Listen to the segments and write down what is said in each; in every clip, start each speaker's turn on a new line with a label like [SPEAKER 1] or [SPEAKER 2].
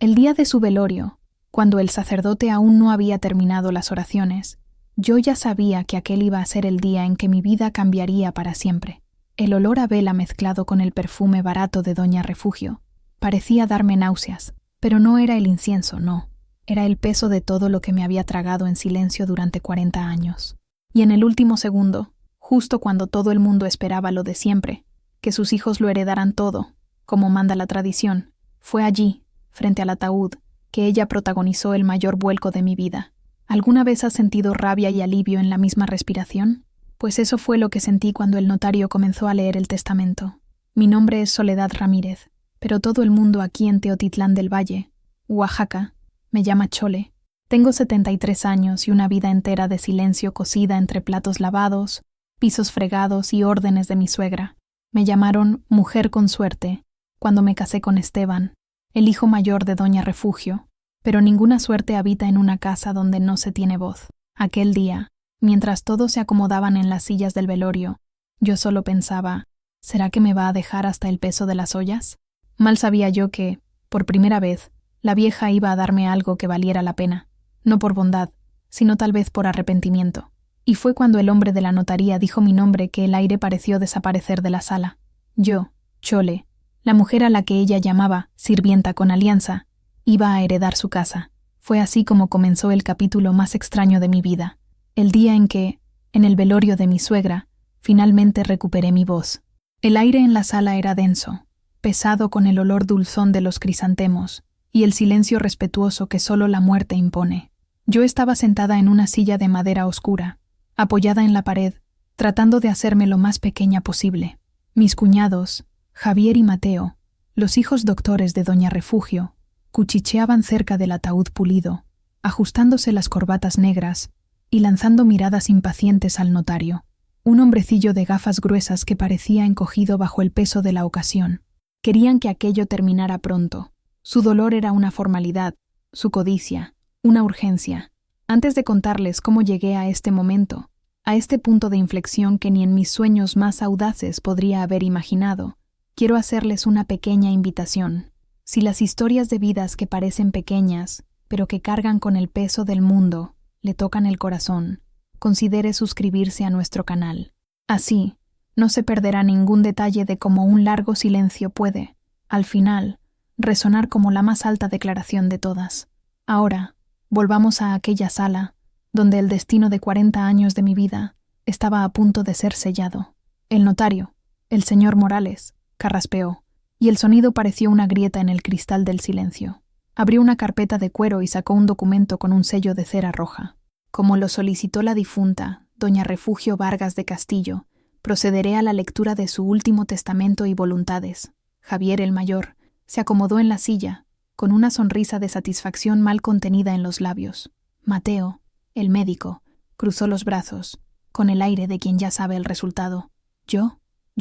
[SPEAKER 1] El día de su velorio, cuando el sacerdote aún no había terminado las oraciones, yo ya sabía que aquel iba a ser el día en que mi vida cambiaría para siempre. El olor a vela mezclado con el perfume barato de Doña Refugio parecía darme náuseas, pero no era el incienso, no. Era el peso de todo lo que me había tragado en silencio durante 40 años. Y en el último segundo, justo cuando todo el mundo esperaba lo de siempre, que sus hijos lo heredaran todo, como manda la tradición, fue allí, frente al ataúd, que ella protagonizó el mayor vuelco de mi vida. ¿Alguna vez has sentido rabia y alivio en la misma respiración? Pues eso fue lo que sentí cuando el notario comenzó a leer el testamento. Mi nombre es Soledad Ramírez, pero todo el mundo aquí en Teotitlán del Valle, Oaxaca, me llama Chole. Tengo 73 años y una vida entera de silencio cosida entre platos lavados, pisos fregados y órdenes de mi suegra. Me llamaron mujer con suerte cuando me casé con Esteban, el hijo mayor de Doña Refugio, pero ninguna suerte habita en una casa donde no se tiene voz. Aquel día, mientras todos se acomodaban en las sillas del velorio, yo solo pensaba, ¿será que me va a dejar hasta el peso de las ollas? Mal sabía yo que, por primera vez, la vieja iba a darme algo que valiera la pena, no por bondad, sino tal vez por arrepentimiento. Y fue cuando el hombre de la notaría dijo mi nombre que el aire pareció desaparecer de la sala. Yo, Chole, la mujer a la que ella llamaba sirvienta con alianza, iba a heredar su casa. Fue así como comenzó el capítulo más extraño de mi vida, el día en que, en el velorio de mi suegra, finalmente recuperé mi voz. El aire en la sala era denso, pesado con el olor dulzón de los crisantemos y el silencio respetuoso que solo la muerte impone. Yo estaba sentada en una silla de madera oscura, apoyada en la pared, tratando de hacerme lo más pequeña posible. Mis cuñados, Javier y Mateo, los hijos doctores de Doña Refugio, cuchicheaban cerca del ataúd pulido, ajustándose las corbatas negras y lanzando miradas impacientes al notario, un hombrecillo de gafas gruesas que parecía encogido bajo el peso de la ocasión. Querían que aquello terminara pronto. Su dolor era una formalidad, su codicia, una urgencia. Antes de contarles cómo llegué a este momento, a este punto de inflexión que ni en mis sueños más audaces podría haber imaginado, quiero hacerles una pequeña invitación. Si las historias de vidas que parecen pequeñas, pero que cargan con el peso del mundo, le tocan el corazón, considere suscribirse a nuestro canal. Así, no se perderá ningún detalle de cómo un largo silencio puede, al final, resonar como la más alta declaración de todas. Ahora, volvamos a aquella sala, donde el destino de 40 años de mi vida estaba a punto de ser sellado. El notario, el señor Morales, carraspeó, y el sonido pareció una grieta en el cristal del silencio. Abrió una carpeta de cuero y sacó un documento con un sello de cera roja. Como lo solicitó la difunta, Doña Refugio Vargas de Castillo, procederé a la lectura de su último testamento y voluntades. Javier, el mayor, se acomodó en la silla, con una sonrisa de satisfacción mal contenida en los labios. Mateo, el médico, cruzó los brazos, con el aire de quien ya sabe el resultado. Yo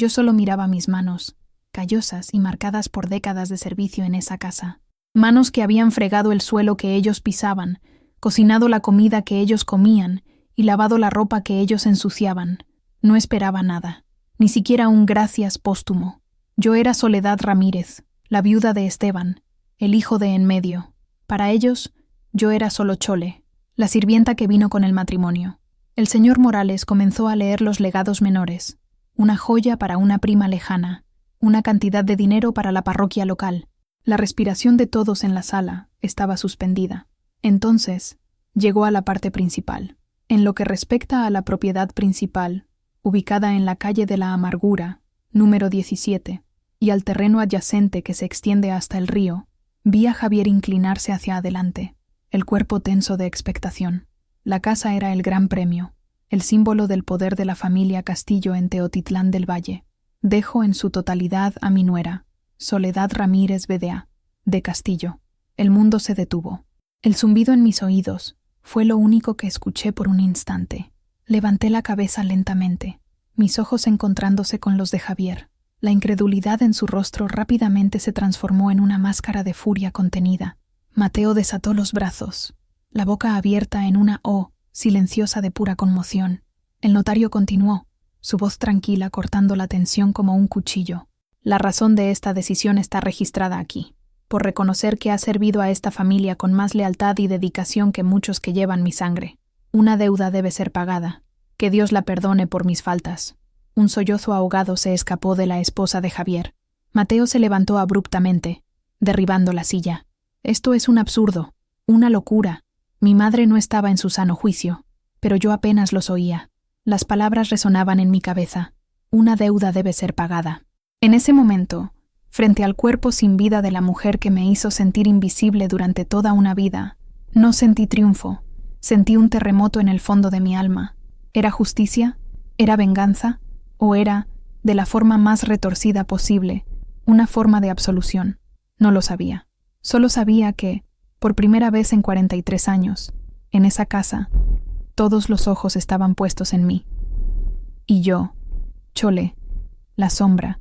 [SPEAKER 1] solo miraba mis manos, callosas y marcadas por décadas de servicio en esa casa. Manos que habían fregado el suelo que ellos pisaban, cocinado la comida que ellos comían y lavado la ropa que ellos ensuciaban. No esperaba nada, ni siquiera un gracias póstumo. Yo era Soledad Ramírez, la viuda de Esteban, el hijo de en medio. Para ellos, yo era solo Chole, la sirvienta que vino con el matrimonio. El señor Morales comenzó a leer los legados menores, una joya para una prima lejana, una cantidad de dinero para la parroquia local. La respiración de todos en la sala estaba suspendida. Entonces, llegó a la parte principal. En lo que respecta a la propiedad principal, ubicada en la calle de la Amargura, número 17, y al terreno adyacente que se extiende hasta el río, vi a Javier inclinarse hacia adelante, el cuerpo tenso de expectación. La casa era el gran premio, el símbolo del poder de la familia Castillo en Teotitlán del Valle. Dejo en su totalidad a mi nuera, Soledad Ramírez Bedea, de Castillo. El mundo se detuvo. El zumbido en mis oídos fue lo único que escuché por un instante. Levanté la cabeza lentamente, mis ojos encontrándose con los de Javier. La incredulidad en su rostro rápidamente se transformó en una máscara de furia contenida. Mateo desató los brazos, la boca abierta en una O silenciosa de pura conmoción. El notario continuó, su voz tranquila cortando la tensión como un cuchillo. La razón de esta decisión está registrada aquí. por reconocer que ha servido a esta familia con más lealtad y dedicación que muchos que llevan mi sangre. Una deuda debe ser pagada. Que Dios la perdone por mis faltas. Un sollozo ahogado se escapó de la esposa de Javier. Mateo se levantó abruptamente, derribando la silla. Esto es un absurdo, una locura. Mi madre no estaba en su sano juicio, pero yo apenas los oía. Las palabras resonaban en mi cabeza. Una deuda debe ser pagada. En ese momento, frente al cuerpo sin vida de la mujer que me hizo sentir invisible durante toda una vida, no sentí triunfo, sentí un terremoto en el fondo de mi alma. ¿Era justicia? ¿Era venganza? ¿O era, de la forma más retorcida posible, una forma de absolución? No lo sabía. Solo sabía que, por primera vez en 43 años, en esa casa, todos los ojos estaban puestos en mí. Y yo, Chole, la sombra,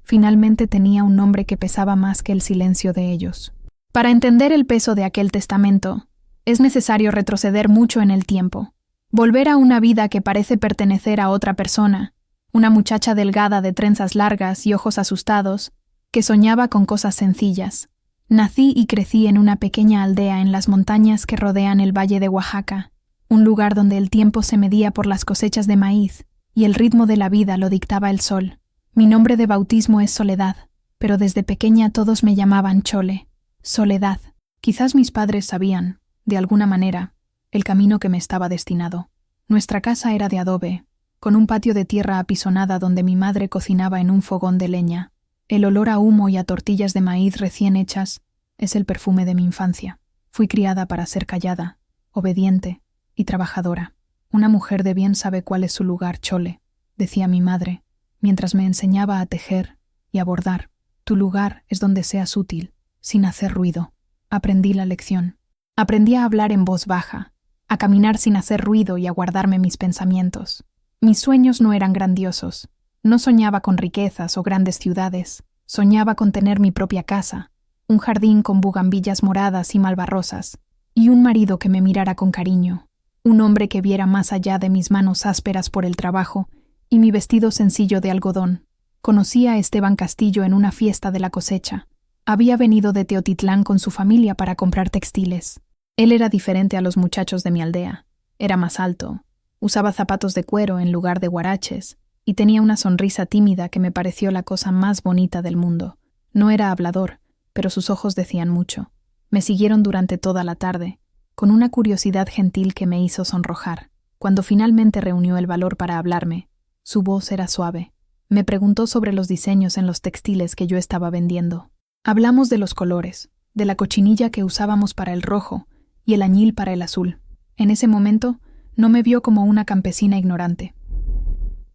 [SPEAKER 1] finalmente tenía un nombre que pesaba más que el silencio de ellos. Para entender el peso de aquel testamento, es necesario retroceder mucho en el tiempo, volver a una vida que parece pertenecer a otra persona, una muchacha delgada de trenzas largas y ojos asustados, que soñaba con cosas sencillas. Nací y crecí en una pequeña aldea en las montañas que rodean el valle de Oaxaca, un lugar donde el tiempo se medía por las cosechas de maíz y el ritmo de la vida lo dictaba el sol. Mi nombre de bautismo es Soledad, pero desde pequeña todos me llamaban Chole, Soledad. Quizás mis padres sabían, de alguna manera, el camino que me estaba destinado. Nuestra casa era de adobe, con un patio de tierra apisonada donde mi madre cocinaba en un fogón de leña. El olor a humo y a tortillas de maíz recién hechas es el perfume de mi infancia. Fui criada para ser callada, obediente y trabajadora. Una mujer de bien sabe cuál es su lugar, Chole, decía mi madre, mientras me enseñaba a tejer y a bordar. Tu lugar es donde seas útil, sin hacer ruido. Aprendí la lección. Aprendí a hablar en voz baja, a caminar sin hacer ruido y a guardarme mis pensamientos. Mis sueños no eran grandiosos. No soñaba con riquezas o grandes ciudades. Soñaba con tener mi propia casa, un jardín con bugambillas moradas y malvarrosas, y un marido que me mirara con cariño, un hombre que viera más allá de mis manos ásperas por el trabajo y mi vestido sencillo de algodón. Conocí a Esteban Castillo en una fiesta de la cosecha. Había venido de Teotitlán con su familia para comprar textiles. Él era diferente a los muchachos de mi aldea. Era más alto, usaba zapatos de cuero en lugar de huaraches, y tenía una sonrisa tímida que me pareció la cosa más bonita del mundo. No era hablador, pero sus ojos decían mucho. Me siguieron durante toda la tarde, con una curiosidad gentil que me hizo sonrojar. Cuando finalmente reunió el valor para hablarme, su voz era suave. Me preguntó sobre los diseños en los textiles que yo estaba vendiendo. Hablamos de los colores, de la cochinilla que usábamos para el rojo y el añil para el azul. En ese momento, no me vio como una campesina ignorante.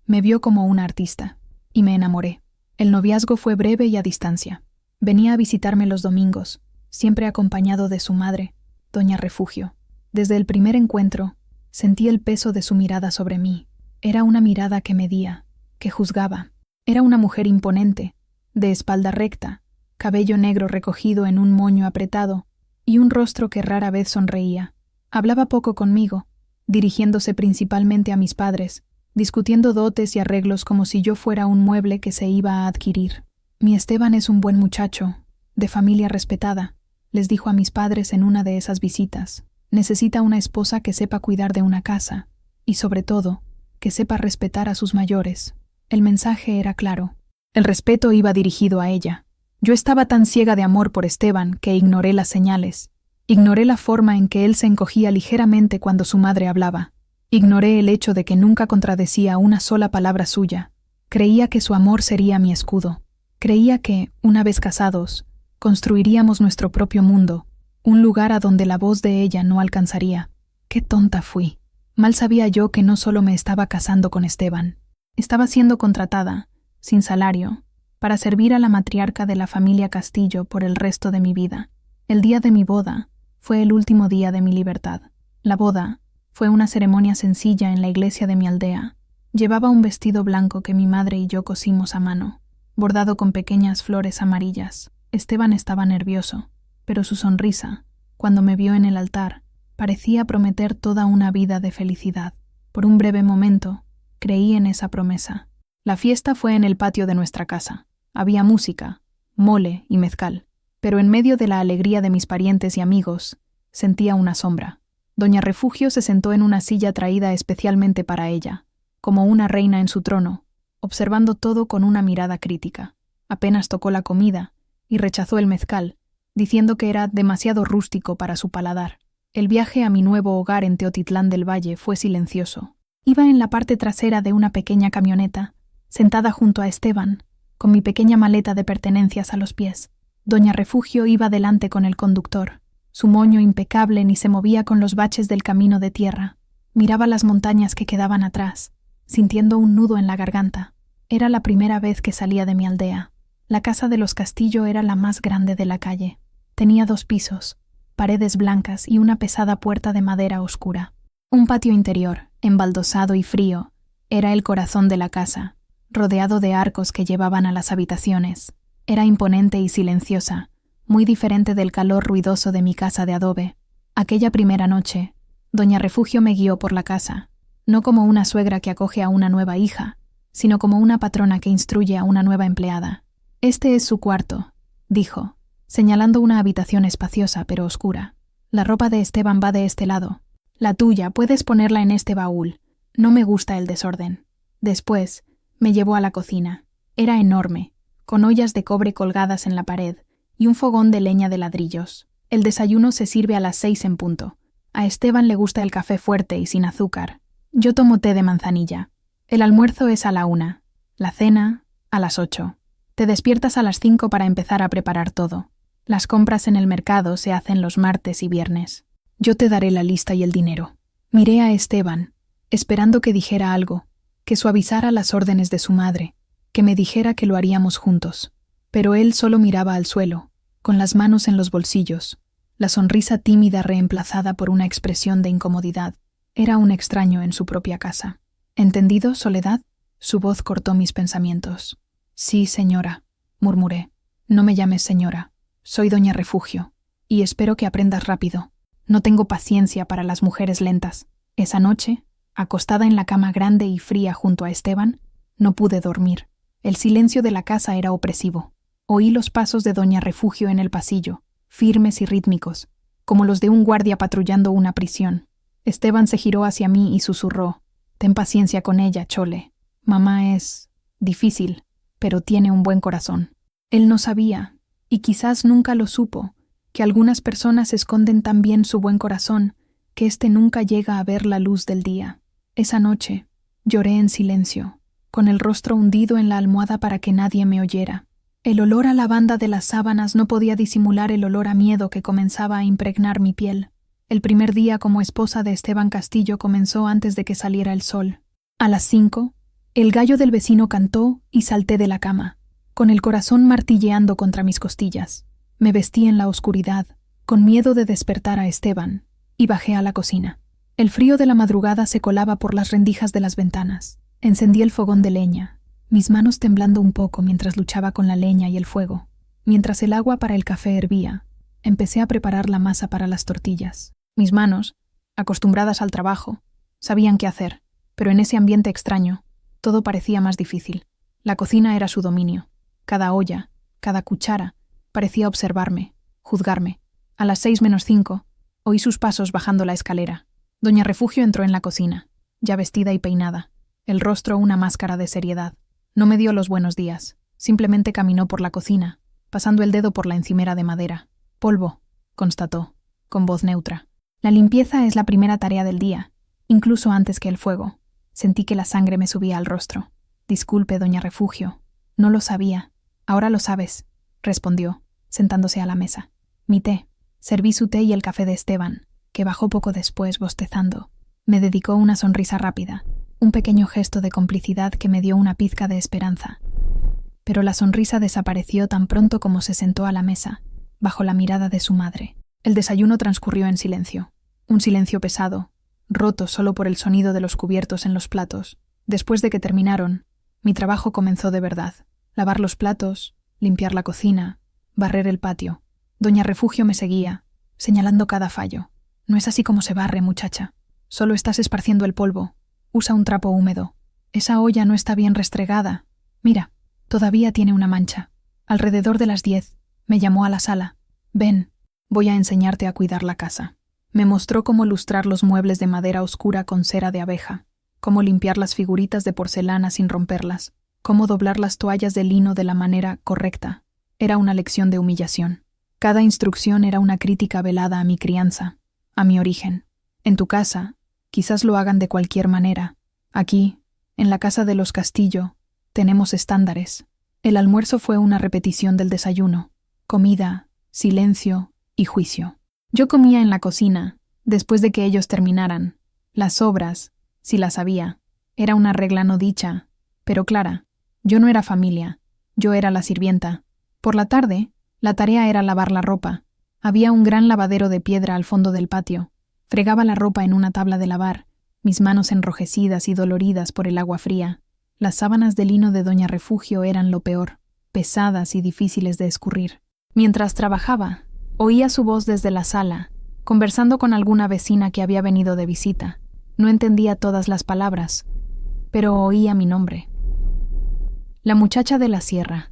[SPEAKER 1] Me vio como una artista, y me enamoré. El noviazgo fue breve y a distancia. Venía a visitarme los domingos, siempre acompañado de su madre, Doña Refugio. Desde el primer encuentro, sentí el peso de su mirada sobre mí. Era una mirada que medía, que juzgaba. Era una mujer imponente, de espalda recta, cabello negro recogido en un moño apretado, y un rostro que rara vez sonreía. Hablaba poco conmigo, dirigiéndose principalmente a mis padres, discutiendo dotes y arreglos como si yo fuera un mueble que se iba a adquirir. Mi Esteban es un buen muchacho, de familia respetada, les dijo a mis padres en una de esas visitas. Necesita una esposa que sepa cuidar de una casa, y sobre todo, que sepa respetar a sus mayores. El mensaje era claro. El respeto iba dirigido a ella. Yo estaba tan ciega de amor por Esteban que ignoré las señales. Ignoré la forma en que él se encogía ligeramente cuando su madre hablaba. Ignoré el hecho de que nunca contradecía una sola palabra suya. Creía que su amor sería mi escudo. Creía que, una vez casados, construiríamos nuestro propio mundo, un lugar a donde la voz de ella no alcanzaría. ¡Qué tonta fui! Mal sabía yo que no solo me estaba casando con Esteban. Estaba siendo contratada, sin salario, para servir a la matriarca de la familia Castillo por el resto de mi vida. El día de mi boda fue el último día de mi libertad. La boda fue una ceremonia sencilla en la iglesia de mi aldea. Llevaba un vestido blanco que mi madre y yo cosimos a mano, bordado con pequeñas flores amarillas. Esteban estaba nervioso, pero su sonrisa, cuando me vio en el altar, parecía prometer toda una vida de felicidad. Por un breve momento, creí en esa promesa. La fiesta fue en el patio de nuestra casa. Había música, mole y mezcal. pero en medio de la alegría de mis parientes y amigos, sentía una sombra. Doña Refugio se sentó en una silla traída especialmente para ella, como una reina en su trono, observando todo con una mirada crítica. Apenas tocó la comida y rechazó el mezcal, diciendo que era demasiado rústico para su paladar. El viaje a mi nuevo hogar en Teotitlán del Valle fue silencioso. Iba en la parte trasera de una pequeña camioneta, sentada junto a Esteban, con mi pequeña maleta de pertenencias a los pies. Doña Refugio iba delante con el conductor. Su moño impecable ni se movía con los baches del camino de tierra. Miraba las montañas que quedaban atrás, sintiendo un nudo en la garganta. Era la primera vez que salía de mi aldea. La casa de los Castillo era la más grande de la calle. Tenía 2 pisos, paredes blancas y una pesada puerta de madera oscura. Un patio interior, embaldosado y frío, era el corazón de la casa, rodeado de arcos que llevaban a las habitaciones. Era imponente y silenciosa, muy diferente del calor ruidoso de mi casa de adobe. Aquella primera noche, Doña Refugio me guió por la casa, no como una suegra que acoge a una nueva hija, sino como una patrona que instruye a una nueva empleada. «Este es su cuarto», dijo, señalando una habitación espaciosa pero oscura. «La ropa de Esteban va de este lado. La tuya puedes ponerla en este baúl. No me gusta el desorden». Después, me llevó a la cocina. Era enorme, con ollas de cobre colgadas en la pared y un fogón de leña de ladrillos. El desayuno se sirve a las 6 en punto. A Esteban le gusta el café fuerte y sin azúcar. Yo tomo té de manzanilla. El almuerzo es a la 1, la cena a las 8. Te despiertas a las 5 para empezar a preparar todo. Las compras en el mercado se hacen los martes y viernes. Yo te daré la lista y el dinero. Miré a Esteban, esperando que dijera algo, que suavizara las órdenes de su madre, que me dijera que lo haríamos juntos. Pero él solo miraba al suelo, con las manos en los bolsillos, la sonrisa tímida reemplazada por una expresión de incomodidad. Era un extraño en su propia casa. ¿Entendido, Soledad? Su voz cortó mis pensamientos. Sí, señora, murmuré. No me llames señora. Soy Doña Refugio, y espero que aprendas rápido. No tengo paciencia para las mujeres lentas. Esa noche, acostada en la cama grande y fría junto a Esteban, no pude dormir. El silencio de la casa era opresivo. Oí los pasos de Doña Refugio en el pasillo, firmes y rítmicos, como los de un guardia patrullando una prisión. Esteban se giró hacia mí y susurró: «Ten paciencia con ella, Chole. Mamá es difícil, pero tiene un buen corazón». Él no sabía, y quizás nunca lo supo, que algunas personas esconden tan bien su buen corazón que éste nunca llega a ver la luz del día. Esa noche, lloré en silencio, con el rostro hundido en la almohada para que nadie me oyera. El olor a lavanda de las sábanas no podía disimular el olor a miedo que comenzaba a impregnar mi piel. El primer día como esposa de Esteban Castillo comenzó antes de que saliera el sol. A las 5, el gallo del vecino cantó y salté de la cama, con el corazón martilleando contra mis costillas. Me vestí en la oscuridad, con miedo de despertar a Esteban, y bajé a la cocina. El frío de la madrugada se colaba por las rendijas de las ventanas. Encendí el fogón de leña, mis manos temblando un poco mientras luchaba con la leña y el fuego. Mientras el agua para el café hervía, empecé a preparar la masa para las tortillas. Mis manos, acostumbradas al trabajo, sabían qué hacer, pero en ese ambiente extraño, todo parecía más difícil. La cocina era su dominio. Cada olla, cada cuchara, parecía observarme, juzgarme. A las 6 menos 5, oí sus pasos bajando la escalera. Doña Refugio entró en la cocina, ya vestida y peinada, el rostro una máscara de seriedad. No me dio los buenos días, simplemente caminó por la cocina, pasando el dedo por la encimera de madera. «Polvo», constató, con voz neutra. «La limpieza es la primera tarea del día, incluso antes que el fuego». Sentí que la sangre me subía al rostro. «Disculpe, Doña Refugio, no lo sabía. Ahora lo sabes», respondió, sentándose a la mesa. «Mi té». Serví su té y el café de Esteban, que bajó poco después bostezando. Me dedicó una sonrisa rápida, un pequeño gesto de complicidad que me dio una pizca de esperanza. Pero la sonrisa desapareció tan pronto como se sentó a la mesa, bajo la mirada de su madre. El desayuno transcurrió en silencio, un silencio pesado, roto solo por el sonido de los cubiertos en los platos. Después de que terminaron, mi trabajo comenzó de verdad. Lavar los platos, limpiar la cocina, barrer el patio. Doña Refugio me seguía, señalando cada fallo. «No es así como se barre, muchacha. Solo estás esparciendo el polvo. Usa un trapo húmedo. Esa olla no está bien restregada. Mira, todavía tiene una mancha». Alrededor de las 10, Me llamó a la sala. Ven, voy a enseñarte a cuidar la casa. Me mostró cómo lustrar los muebles de madera oscura con cera de abeja, cómo limpiar las figuritas de porcelana sin romperlas, cómo doblar las toallas de lino de la manera correcta. Era una lección de humillación. Cada instrucción era una crítica velada a mi crianza, a mi origen. En tu casa, quizás lo hagan de cualquier manera. Aquí, en la casa de los Castillo, tenemos estándares. El almuerzo fue una repetición del desayuno. Comida, silencio y juicio. Yo comía en la cocina, después de que ellos terminaran. Las sobras, si las había, era una regla no dicha, pero clara. Yo no era familia, yo era la sirvienta. Por la tarde, la tarea era lavar la ropa. Había un gran lavadero de piedra al fondo del patio. Fregaba la ropa en una tabla de lavar, mis manos enrojecidas y doloridas por el agua fría. Las sábanas de lino de Doña Refugio eran lo peor, pesadas y difíciles de escurrir. Mientras trabajaba, oía su voz desde la sala, conversando con alguna vecina que había venido de visita. No entendía todas las palabras, pero oía mi nombre. La muchacha de la sierra.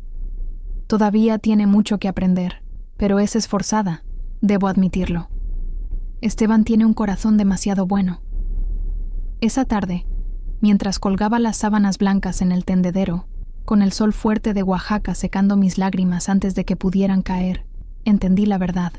[SPEAKER 1] Todavía tiene mucho que aprender, pero es esforzada, debo admitirlo. Esteban tiene un corazón demasiado bueno. Esa tarde, mientras colgaba las sábanas blancas en el tendedero, con el sol fuerte de Oaxaca secando mis lágrimas antes de que pudieran caer, entendí la verdad.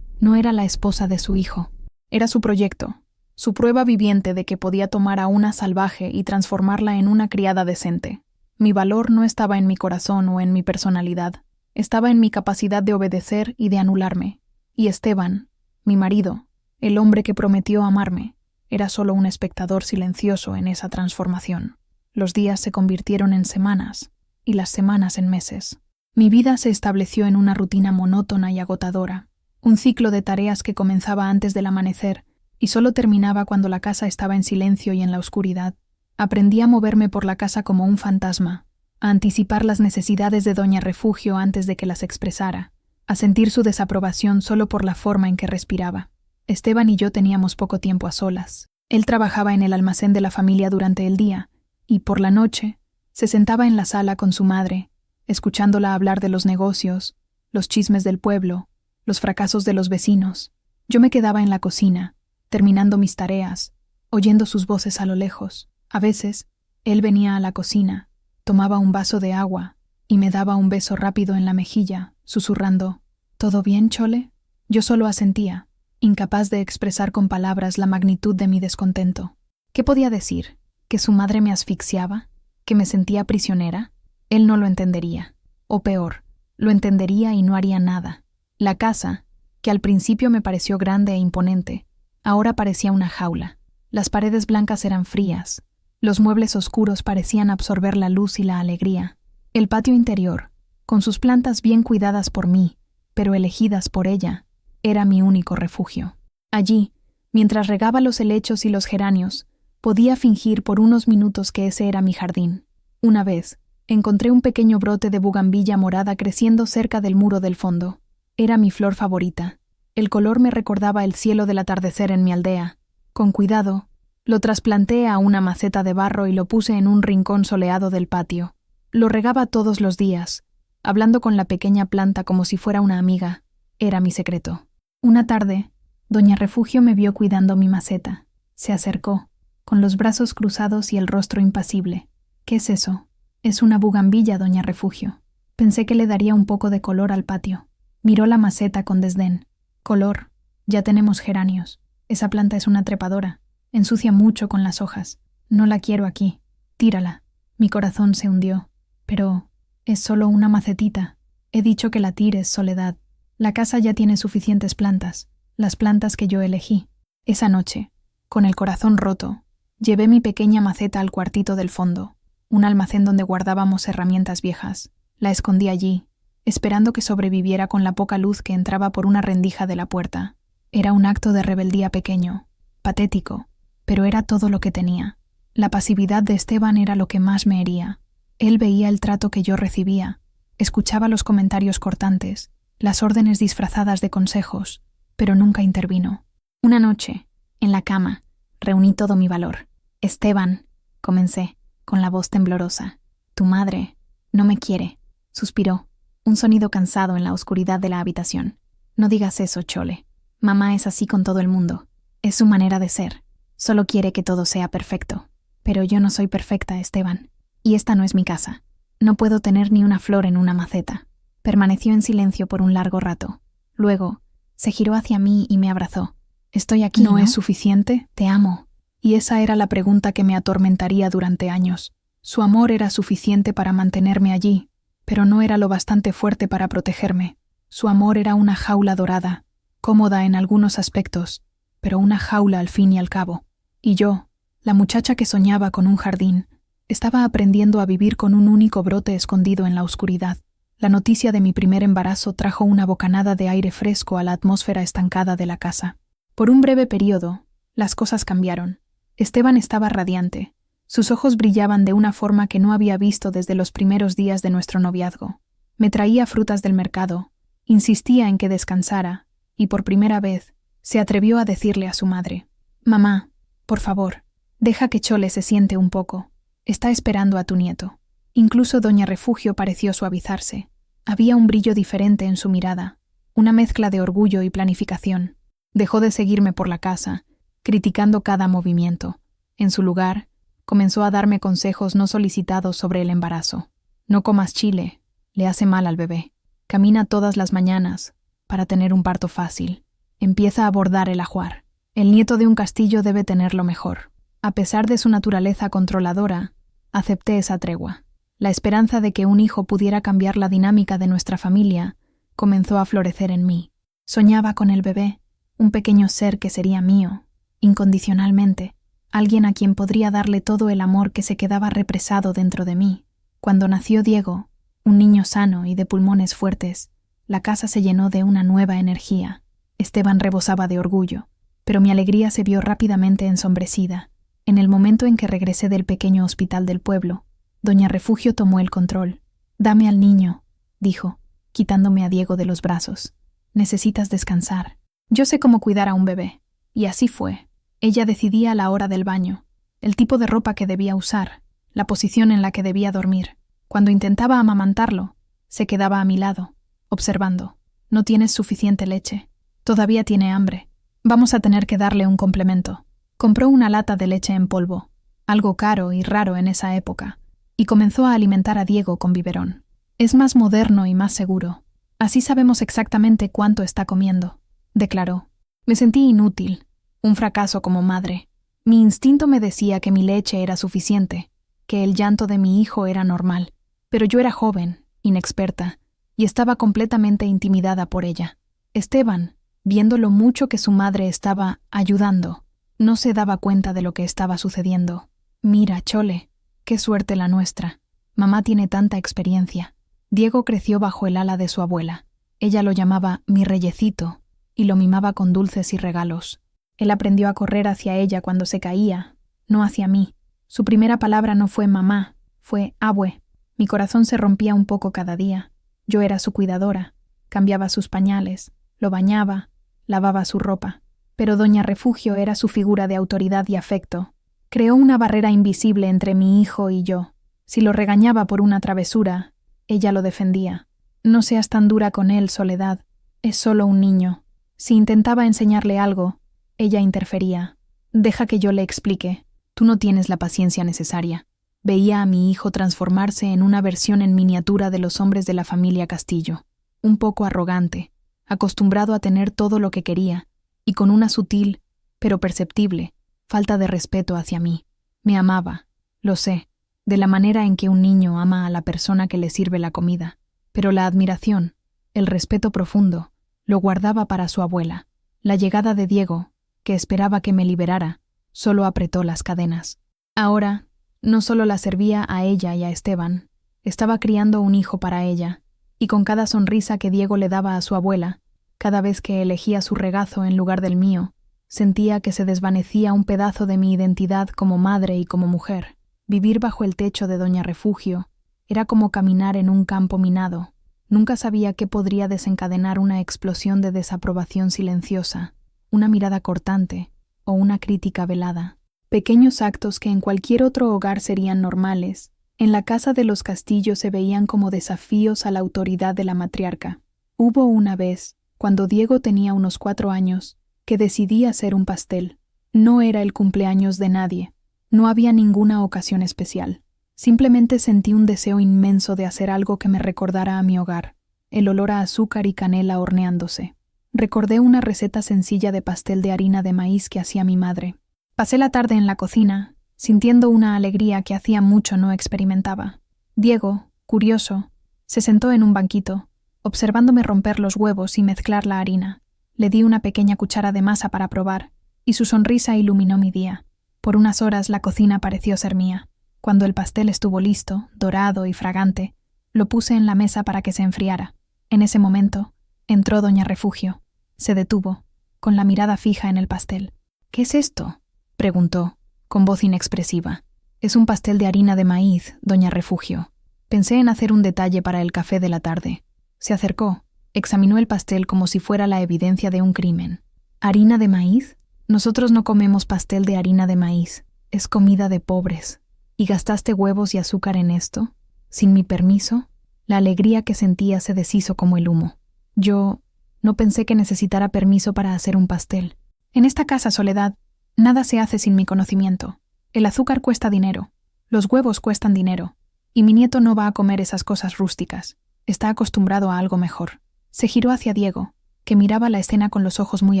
[SPEAKER 1] No era la esposa de su hijo, era su proyecto, su prueba viviente de que podía tomar a una salvaje y transformarla en una criada decente. Mi valor no estaba en mi corazón o en mi personalidad, estaba en mi capacidad de obedecer y de anularme. Y Esteban, mi marido, el hombre que prometió amarme, era solo un espectador silencioso en esa transformación. Los días se convirtieron en semanas, y las semanas en meses. Mi vida se estableció en una rutina monótona y agotadora, un ciclo de tareas que comenzaba antes del amanecer y solo terminaba cuando la casa estaba en silencio y en la oscuridad. Aprendí a moverme por la casa como un fantasma, a anticipar las necesidades de Doña Refugio antes de que las expresara, a sentir su desaprobación solo por la forma en que respiraba. Esteban y yo teníamos poco tiempo a solas. Él trabajaba en el almacén de la familia durante el día, y por la noche se sentaba en la sala con su madre, escuchándola hablar de los negocios, los chismes del pueblo, los fracasos de los vecinos. Yo me quedaba en la cocina, terminando mis tareas, oyendo sus voces a lo lejos. A veces, él venía a la cocina, tomaba un vaso de agua y me daba un beso rápido en la mejilla, susurrando, ¿todo bien, Chole? Yo solo asentía, incapaz de expresar con palabras la magnitud de mi descontento. ¿Qué podía decir? ¿Que su madre me asfixiaba? ¿Que me sentía prisionera? Él no lo entendería. O peor, lo entendería y no haría nada. La casa, que al principio me pareció grande e imponente, ahora parecía una jaula. Las paredes blancas eran frías. Los muebles oscuros parecían absorber la luz y la alegría. El patio interior, con sus plantas bien cuidadas por mí, pero elegidas por ella, era mi único refugio. Allí, mientras regaba los helechos y los geranios, podía fingir por unos minutos que ese era mi jardín. Una vez, encontré un pequeño brote de bugambilla morada creciendo cerca del muro del fondo. Era mi flor favorita. El color me recordaba el cielo del atardecer en mi aldea. Con cuidado, lo trasplanté a una maceta de barro y lo puse en un rincón soleado del patio. Lo regaba todos los días, hablando con la pequeña planta como si fuera una amiga. Era mi secreto. Una tarde, Doña Refugio me vio cuidando mi maceta. Se acercó, con los brazos cruzados y el rostro impasible. ¿Qué es eso? Es una bugambilla, Doña Refugio. Pensé que le daría un poco de color al patio. Miró la maceta con desdén. Color. Ya tenemos geranios. Esa planta es una trepadora. Ensucia mucho con las hojas. No la quiero aquí. Tírala. Mi corazón se hundió. Pero es solo una macetita. He dicho que la tires, Soledad. La casa ya tiene suficientes plantas. Las plantas que yo elegí. Esa noche, con el corazón roto, llevé mi pequeña maceta al cuartito del fondo, un almacén donde guardábamos herramientas viejas. La escondí allí, esperando que sobreviviera con la poca luz que entraba por una rendija de la puerta. Era un acto de rebeldía pequeño, patético, pero era todo lo que tenía. La pasividad de Esteban era lo que más me hería. Él veía el trato que yo recibía, escuchaba los comentarios cortantes, las órdenes disfrazadas de consejos, pero nunca intervino. Una noche, en la cama, reuní todo mi valor. Esteban, comencé, con la voz temblorosa. Tu madre no me quiere, suspiró. Un sonido cansado en la oscuridad de la habitación. No digas eso, Chole. Mamá es así con todo el mundo. Es su manera de ser. Solo quiere que todo sea perfecto. Pero yo no soy perfecta, Esteban. Y esta no es mi casa. No puedo tener ni una flor en una maceta. Permaneció en silencio por un largo rato. Luego, se giró hacia mí y me abrazó. Estoy aquí, ¿no?
[SPEAKER 2] ¿No es suficiente?
[SPEAKER 1] Te amo.
[SPEAKER 2] Y esa era la pregunta que me atormentaría durante años. Su amor era suficiente para mantenerme allí, pero no era lo bastante fuerte para protegerme. Su amor era una jaula dorada, cómoda en algunos aspectos, pero una jaula al fin y al cabo. Y yo, la muchacha que soñaba con un jardín, estaba aprendiendo a vivir con un único brote escondido en la oscuridad. La noticia de mi primer embarazo trajo una bocanada de aire fresco a la atmósfera estancada de la casa. Por un breve periodo, las cosas cambiaron. Esteban estaba radiante. Sus ojos brillaban de una forma que no había visto desde los primeros días de nuestro noviazgo. Me traía frutas del mercado, insistía en que descansara, y por primera vez se atrevió a decirle a su madre: «Mamá, por favor, deja que Chole se siente un poco. Está esperando a tu nieto». Incluso doña Refugio pareció suavizarse. Había un brillo diferente en su mirada, una mezcla de orgullo y planificación. Dejó de seguirme por la casa, criticando cada movimiento. En su lugar, comenzó a darme consejos no solicitados sobre el embarazo. No comas chile, le hace mal al bebé. Camina todas las mañanas para tener un parto fácil. Empieza a bordar el ajuar. El nieto de un castillo debe tenerlo mejor. A pesar de su naturaleza controladora, acepté esa tregua. La esperanza de que un hijo pudiera cambiar la dinámica de nuestra familia comenzó a florecer en mí. Soñaba con el bebé, un pequeño ser que sería mío, incondicionalmente, alguien a quien podría darle todo el amor que se quedaba represado dentro de mí. Cuando nació Diego, un niño sano y de pulmones fuertes, la casa se llenó de una nueva energía. Esteban rebosaba de orgullo, pero mi alegría se vio rápidamente ensombrecida. En el momento en que regresé del pequeño hospital del pueblo, doña Refugio tomó el control. «Dame al niño», dijo, quitándome a Diego de los brazos. «Necesitas descansar. Yo sé cómo cuidar a un bebé». Y así fue. Ella decidía la hora del baño, el tipo de ropa que debía usar, la posición en la que debía dormir. Cuando intentaba amamantarlo, se quedaba a mi lado, observando. «No tienes suficiente leche. Todavía tiene hambre. Vamos a tener que darle un complemento». Compró una lata de leche en polvo, algo caro y raro en esa época, y comenzó a alimentar a Diego con biberón. «Es más moderno y más seguro. Así sabemos exactamente cuánto está comiendo», declaró. Me sentí inútil, un fracaso como madre. Mi instinto me decía que mi leche era suficiente, que el llanto de mi hijo era normal, pero yo era joven, inexperta, y estaba completamente intimidada por ella. Esteban, viendo lo mucho que su madre estaba ayudando, no se daba cuenta de lo que estaba sucediendo. «Mira, Chole, qué suerte la nuestra. Mamá tiene tanta experiencia». Diego creció bajo el ala de su abuela. Ella lo llamaba mi reyecito y lo mimaba con dulces y regalos. Él aprendió a correr hacia ella cuando se caía, no hacia mí. Su primera palabra no fue mamá, fue abue. Mi corazón se rompía un poco cada día. Yo era su cuidadora, cambiaba sus pañales, lo bañaba, lavaba su ropa. Pero doña Refugio era su figura de autoridad y afecto. Creó una barrera invisible entre mi hijo y yo. Si lo regañaba por una travesura, ella lo defendía. «No seas tan dura con él, Soledad. Es solo un niño». Si intentaba enseñarle algo, ella interfería. «Deja que yo le explique. Tú no tienes la paciencia necesaria». Veía a mi hijo transformarse en una versión en miniatura de los hombres de la familia Castillo. Un poco arrogante, acostumbrado a tener todo lo que quería, y con una sutil, pero perceptible, falta de respeto hacia mí. Me amaba, lo sé, de la manera en que un niño ama a la persona que le sirve la comida, pero la admiración, el respeto profundo, lo guardaba para su abuela. La llegada de Diego, que esperaba que me liberara, solo apretó las cadenas. Ahora, no solo la servía a ella y a Esteban, estaba criando un hijo para ella, y con cada sonrisa que Diego le daba a su abuela, cada vez que elegía su regazo en lugar del mío, sentía que se desvanecía un pedazo de mi identidad como madre y como mujer. Vivir bajo el techo de doña Refugio era como caminar en un campo minado. Nunca sabía qué podría desencadenar una explosión de desaprobación silenciosa, una mirada cortante o una crítica velada. Pequeños actos que en cualquier otro hogar serían normales, En la casa de los Castillos se veían como desafíos a la autoridad de la matriarca. Hubo una vez, cuando Diego tenía unos 4 años, que decidí hacer un pastel. No era el cumpleaños de nadie. No había ninguna ocasión especial. Simplemente sentí un deseo inmenso de hacer algo que me recordara a mi hogar, el olor a azúcar y canela horneándose. Recordé una receta sencilla de pastel de harina de maíz que hacía mi madre. Pasé la tarde en la cocina, sintiendo una alegría que hacía mucho no experimentaba. Diego, curioso, se sentó en un banquito, observándome romper los huevos y mezclar la harina. Le di una pequeña cuchara de masa para probar, y su sonrisa iluminó mi día. Por unas horas la cocina pareció ser mía. Cuando el pastel estuvo listo, dorado y fragante, lo puse en la mesa para que se enfriara. En ese momento, entró doña Refugio. Se detuvo, con la mirada fija en el pastel. «¿Qué es esto?», preguntó, con voz inexpresiva. «Es un pastel de harina de maíz, doña Refugio. Pensé en hacer un detalle para el café de la tarde». Se acercó, examinó el pastel como si fuera la evidencia de un crimen. «¿Harina de maíz? Nosotros no comemos pastel de harina de maíz. Es comida de pobres. ¿Y gastaste huevos y azúcar en esto? ¿Sin mi permiso?». La alegría que sentía se deshizo como el humo. «Yo no pensé que necesitara permiso para hacer un pastel. En esta casa, Soledad, nada se hace sin mi conocimiento. El azúcar cuesta dinero, los huevos cuestan dinero, y mi nieto no va a comer esas cosas rústicas. Está acostumbrado a algo mejor». Se giró hacia Diego, que miraba la escena con los ojos muy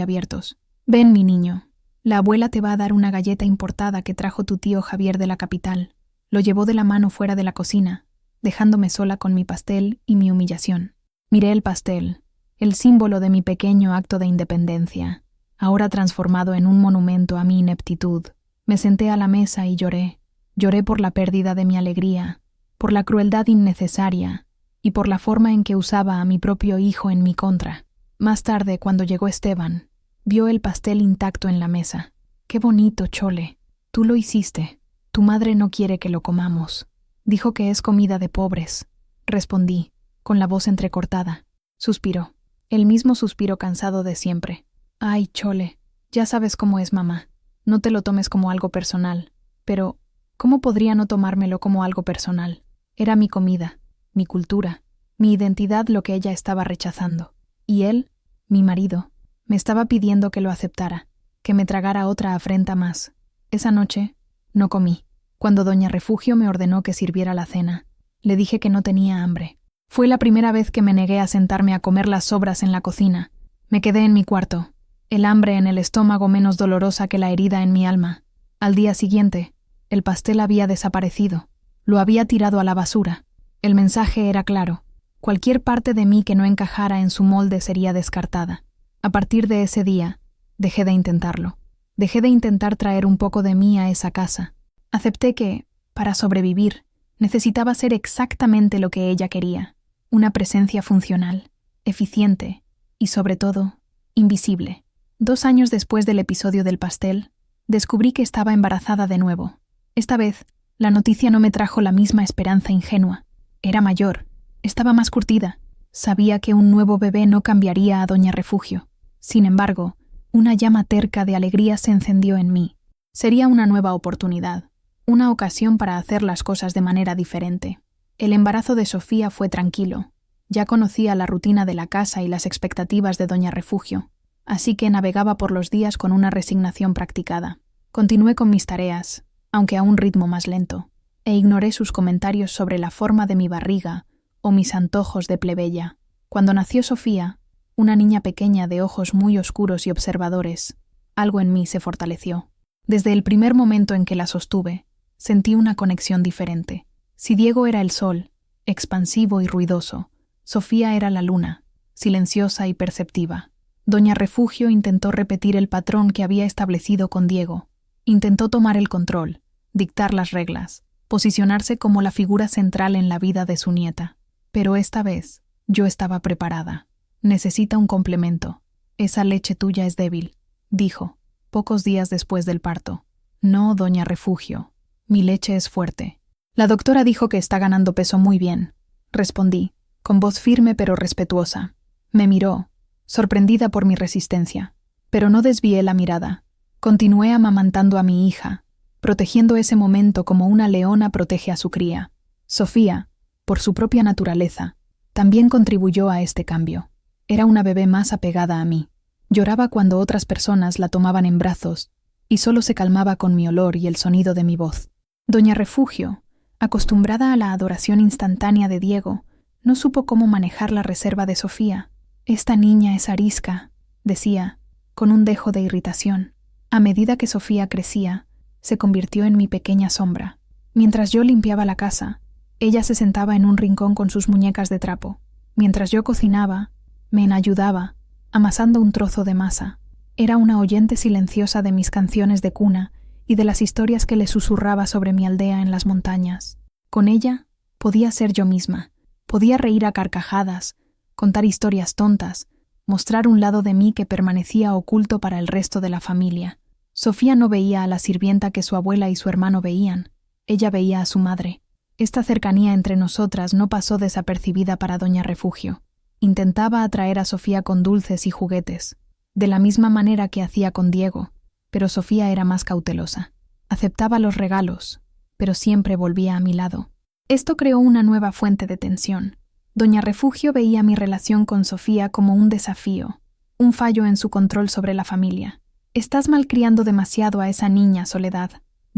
[SPEAKER 2] abiertos. «Ven, mi niño. La abuela te va a dar una galleta importada que trajo tu tío Javier de la capital». Lo llevó de la mano fuera de la cocina, dejándome sola con mi pastel y mi humillación. Miré el pastel, el símbolo de mi pequeño acto de independencia, ahora transformado en un monumento a mi ineptitud. Me senté a la mesa y lloré. Lloré por la pérdida de mi alegría, por la crueldad innecesaria y por la forma en que usaba a mi propio hijo en mi contra. Más tarde, cuando llegó Esteban, vio el pastel intacto en la mesa. «Qué bonito, Chole. Tú lo hiciste. Tu madre no quiere que lo comamos. Dijo que es comida de pobres», respondí, con la voz entrecortada. Suspiró, el mismo suspiro cansado de siempre. «Ay, Chole, ya sabes cómo es mamá. No te lo tomes como algo personal». Pero, ¿cómo podría no tomármelo como algo personal? Era mi comida, mi cultura, mi identidad lo que ella estaba rechazando. Y él, mi marido, me estaba pidiendo que lo aceptara, que me tragara otra afrenta más. Esa noche, no comí. Cuando doña Refugio me ordenó que sirviera la cena, le dije que no tenía hambre. Fue la primera vez que me negué a sentarme a comer las sobras en la cocina. Me quedé en mi cuarto, el hambre en el estómago menos dolorosa que la herida en mi alma. Al día siguiente, el pastel había desaparecido. Lo había tirado a la basura. El mensaje era claro. Cualquier parte de mí que no encajara en su molde sería descartada. A partir de ese día, dejé de intentarlo. Dejé de intentar traer un poco de mí a esa casa. Acepté que, para sobrevivir, necesitaba ser exactamente lo que ella quería. Una presencia funcional, eficiente y, sobre todo, invisible. 2 años después del episodio del pastel, descubrí que estaba embarazada de nuevo. Esta vez, la noticia no me trajo la misma esperanza ingenua. Era mayor, estaba más curtida. Sabía que un nuevo bebé no cambiaría a doña Refugio. Sin embargo, una llama terca de alegría se encendió en mí. Sería una nueva oportunidad, una ocasión para hacer las cosas de manera diferente. El embarazo de Sofía fue tranquilo. Ya conocía la rutina de la casa y las expectativas de doña Refugio, así que navegaba por los días con una resignación practicada. Continué con mis tareas, aunque a un ritmo más lento, e ignoré sus comentarios sobre la forma de mi barriga o mis antojos de plebeya. Cuando nació Sofía, una niña pequeña de ojos muy oscuros y observadores, algo en mí se fortaleció. Desde el primer momento en que la sostuve, sentí una conexión diferente. Si Diego era el sol, expansivo y ruidoso, Sofía era la luna, silenciosa y perceptiva. Doña Refugio intentó repetir el patrón que había establecido con Diego. Intentó tomar el control, dictar las reglas, posicionarse como la figura central en la vida de su nieta. Pero esta vez, yo estaba preparada. «Necesita un complemento. Esa leche tuya es débil», dijo, pocos días después del parto. «No, doña Refugio. Mi leche es fuerte». «La doctora dijo que está ganando peso muy bien», respondí, con voz firme pero respetuosa. Me miró, sorprendida por mi resistencia, pero no desvié la mirada. Continué amamantando a mi hija, protegiendo ese momento como una leona protege a su cría. Sofía, por su propia naturaleza, también contribuyó a este cambio. Era una bebé más apegada a mí. Lloraba cuando otras personas la tomaban en brazos y solo se calmaba con mi olor y el sonido de mi voz. Doña Refugio, acostumbrada a la adoración instantánea de Diego, no supo cómo manejar la reserva de Sofía. «Esta niña es arisca», decía, con un dejo de irritación. A medida que Sofía crecía, se convirtió en mi pequeña sombra. Mientras yo limpiaba la casa, ella se sentaba en un rincón con sus muñecas de trapo. Mientras yo cocinaba, me ayudaba, amasando un trozo de masa. Era una oyente silenciosa de mis canciones de cuna y de las historias que le susurraba sobre mi aldea en las montañas. Con ella podía ser yo misma, podía reír a carcajadas, contar historias tontas, mostrar un lado de mí que permanecía oculto para el resto de la familia. Sofía no veía a la sirvienta que su abuela y su hermano veían, ella veía a su madre. Esta cercanía entre nosotras no pasó desapercibida para Doña Refugio. Intentaba atraer a Sofía con dulces y juguetes, de la misma manera que hacía con Diego, pero Sofía era más cautelosa. Aceptaba los regalos, pero siempre volvía a mi lado. Esto creó una nueva fuente de tensión. Doña Refugio veía mi relación con Sofía como un desafío, un fallo en su control sobre la familia. «Estás malcriando demasiado a esa niña, Soledad.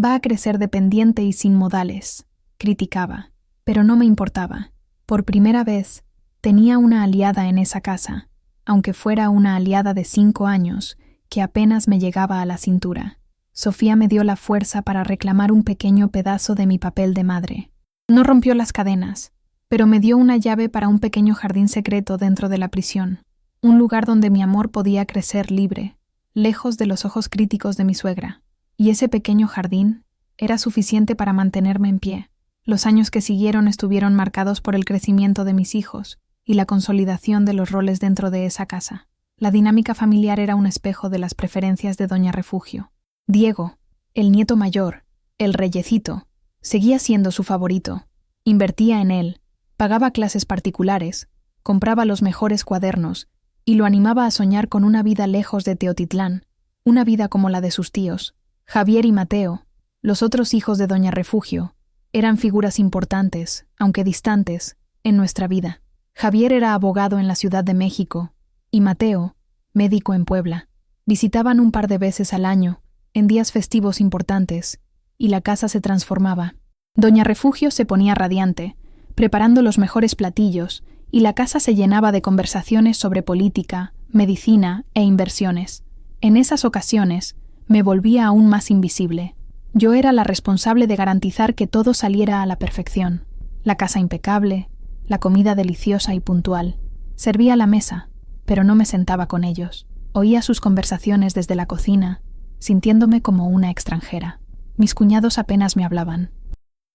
[SPEAKER 2] Va a crecer dependiente y sin modales», criticaba. Pero no me importaba. Por primera vez, tenía una aliada en esa casa, aunque fuera una aliada de 5 años, que apenas me llegaba a la cintura. Sofía me dio la fuerza para reclamar un pequeño pedazo de mi papel de madre. No rompió las cadenas, pero me dio una llave para un pequeño jardín secreto dentro de la prisión, un lugar donde mi amor podía crecer libre, lejos de los ojos críticos de mi suegra. Y ese pequeño jardín era suficiente para mantenerme en pie. Los años que siguieron estuvieron marcados por el crecimiento de mis hijos y la consolidación de los roles dentro de esa casa. La dinámica familiar era un espejo de las preferencias de Doña Refugio. Diego, el nieto mayor, el reyecito, seguía siendo su favorito. Invertía en él, pagaba clases particulares, compraba los mejores cuadernos y lo animaba a soñar con una vida lejos de Teotitlán, una vida como la de sus tíos. Javier y Mateo, los otros hijos de Doña Refugio, eran figuras importantes, aunque distantes, en nuestra vida. Javier era abogado en la Ciudad de México y Mateo, médico en Puebla. Visitaban un par de veces al año, en días festivos importantes, y la casa se transformaba. Doña Refugio se ponía radiante, preparando los mejores platillos, y la casa se llenaba de conversaciones sobre política, medicina e inversiones. En esas ocasiones, me volvía aún más invisible. Yo era la responsable de garantizar que todo saliera a la perfección. La casa impecable, la comida deliciosa y puntual. Servía la mesa, pero no me sentaba con ellos. Oía sus conversaciones desde la cocina, sintiéndome como una extranjera. Mis cuñados apenas me hablaban.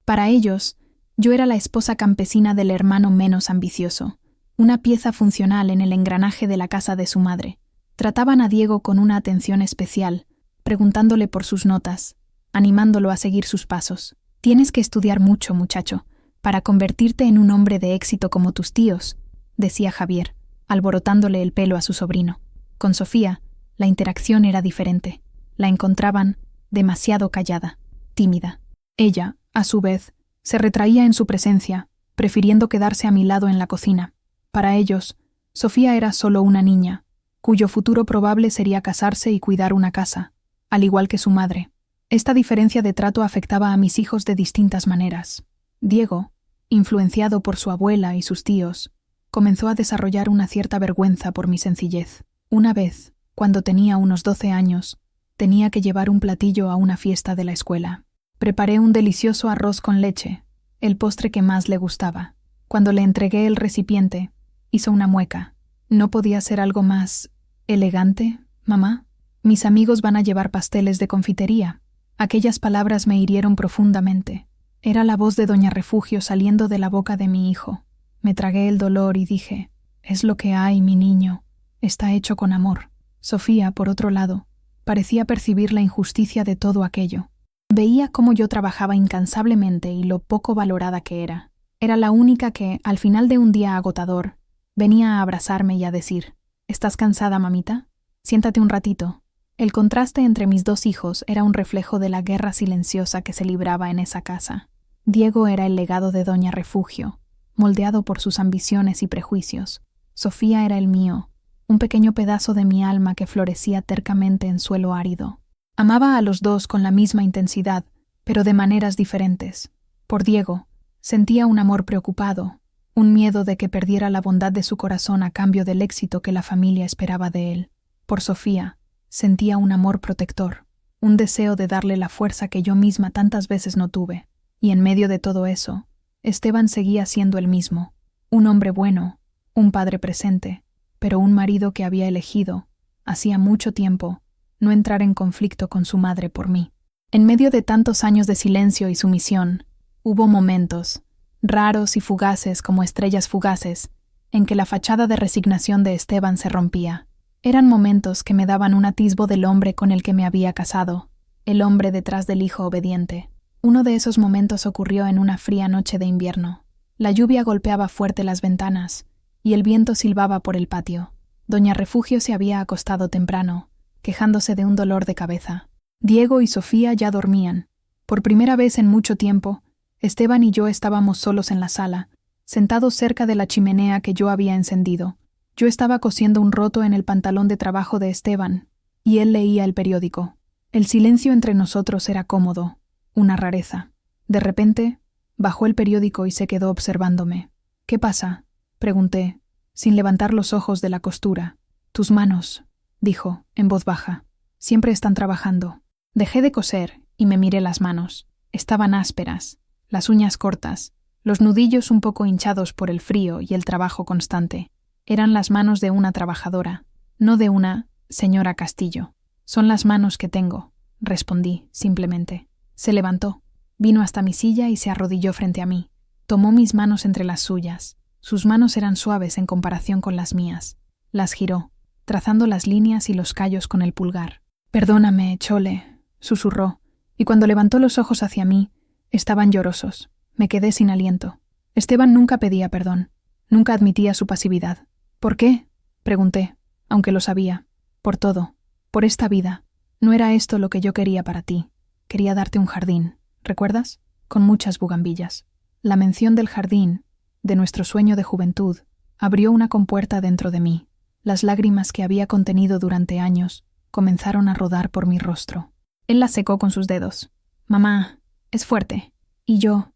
[SPEAKER 2] Para ellos, yo era la esposa campesina del hermano menos ambicioso, una pieza funcional en el engranaje de la casa de su madre. Trataban a Diego con una atención especial, preguntándole por sus notas, animándolo a seguir sus pasos. «Tienes que estudiar mucho, muchacho, para convertirte en un hombre de éxito como tus tíos», decía Javier, alborotándole el pelo a su sobrino. Con Sofía, la interacción era diferente. La encontraban demasiado callada, tímida. Ella, a su vez, se retraía en su presencia, prefiriendo quedarse a mi lado en la cocina. Para ellos, Sofía era solo una niña, cuyo futuro probable sería casarse y cuidar una casa, al igual que su madre. Esta diferencia de trato afectaba a mis hijos de distintas maneras. Diego, influenciado por su abuela y sus tíos, comenzó a desarrollar una cierta vergüenza por mi sencillez. Una vez, cuando tenía unos 12 años, tenía que llevar un platillo a una fiesta de la escuela. Preparé un delicioso arroz con leche, el postre que más le gustaba. Cuando le entregué el recipiente, hizo una mueca. ¿No podía ser algo más elegante, mamá? Mis amigos van a llevar pasteles de confitería. Aquellas palabras me hirieron profundamente. Era la voz de Doña Refugio saliendo de la boca de mi hijo. Me tragué el dolor y dije, «Es lo que hay, mi niño. Está hecho con amor». Sofía, por otro lado, parecía percibir la injusticia de todo aquello. Veía cómo yo trabajaba incansablemente y lo poco valorada que era. Era la única que, al final de un día agotador, venía a abrazarme y a decir, «¿Estás cansada, mamita? Siéntate un ratito». El contraste entre mis dos hijos era un reflejo de la guerra silenciosa que se libraba en esa casa.
[SPEAKER 1] Diego era el legado de Doña Refugio, moldeado por sus ambiciones y prejuicios. Sofía era el mío, un pequeño pedazo de mi alma que florecía tercamente en suelo árido. Amaba a los dos con la misma intensidad, pero de maneras diferentes. Por Diego, sentía un amor preocupado, un miedo de que perdiera la bondad de su corazón a cambio del éxito que la familia esperaba de él. Por Sofía, sentía un amor protector, un deseo de darle la fuerza que yo misma tantas veces no tuve. Y en medio de todo eso, Esteban seguía siendo el mismo, un hombre bueno, un padre presente, pero un marido que había elegido, hacía mucho tiempo, no entrar en conflicto con su madre por mí. En medio de tantos años de silencio y sumisión, hubo momentos, raros y fugaces como estrellas fugaces, en que la fachada de resignación de Esteban se rompía. Eran momentos que me daban un atisbo del hombre con el que me había casado, el hombre detrás del hijo obediente. Uno de esos momentos ocurrió en una fría noche de invierno. La lluvia golpeaba fuerte las ventanas, y el viento silbaba por el patio. Doña Refugio se había acostado temprano, quejándose de un dolor de cabeza. Diego y Sofía ya dormían. Por primera vez en mucho tiempo, Esteban y yo estábamos solos en la sala, sentados cerca de la chimenea que yo había encendido. Yo estaba cosiendo un roto en el pantalón de trabajo de Esteban, y él leía el periódico. El silencio entre nosotros era cómodo, una rareza. De repente, bajó el periódico y se quedó observándome. «¿Qué pasa?», pregunté, sin levantar los ojos de la costura. «Tus manos», dijo, en voz baja. «Siempre están trabajando». Dejé de coser y me miré las manos. Estaban ásperas, las uñas cortas, los nudillos un poco hinchados por el frío y el trabajo constante. Eran las manos de una trabajadora, no de una señora Castillo. «Son las manos que tengo», respondí, simplemente. Se levantó, vino hasta mi silla y se arrodilló frente a mí. Tomó mis manos entre las suyas. Sus manos eran suaves en comparación con las mías. Las giró, trazando las líneas y los callos con el pulgar. «Perdóname, Chole», susurró, y cuando levantó los ojos hacia mí, estaban llorosos. Me quedé sin aliento. Esteban nunca pedía perdón, nunca admitía su pasividad. «¿Por qué?», pregunté, aunque lo sabía. «Por todo, por esta vida. No era esto lo que yo quería para ti. Quería darte un jardín, ¿recuerdas? Con muchas bugambillas». La mención del jardín, de nuestro sueño de juventud, abrió una compuerta dentro de mí. Las lágrimas que había contenido durante años comenzaron a rodar por mi rostro. Él las secó con sus dedos. «Mamá, es fuerte. Y yo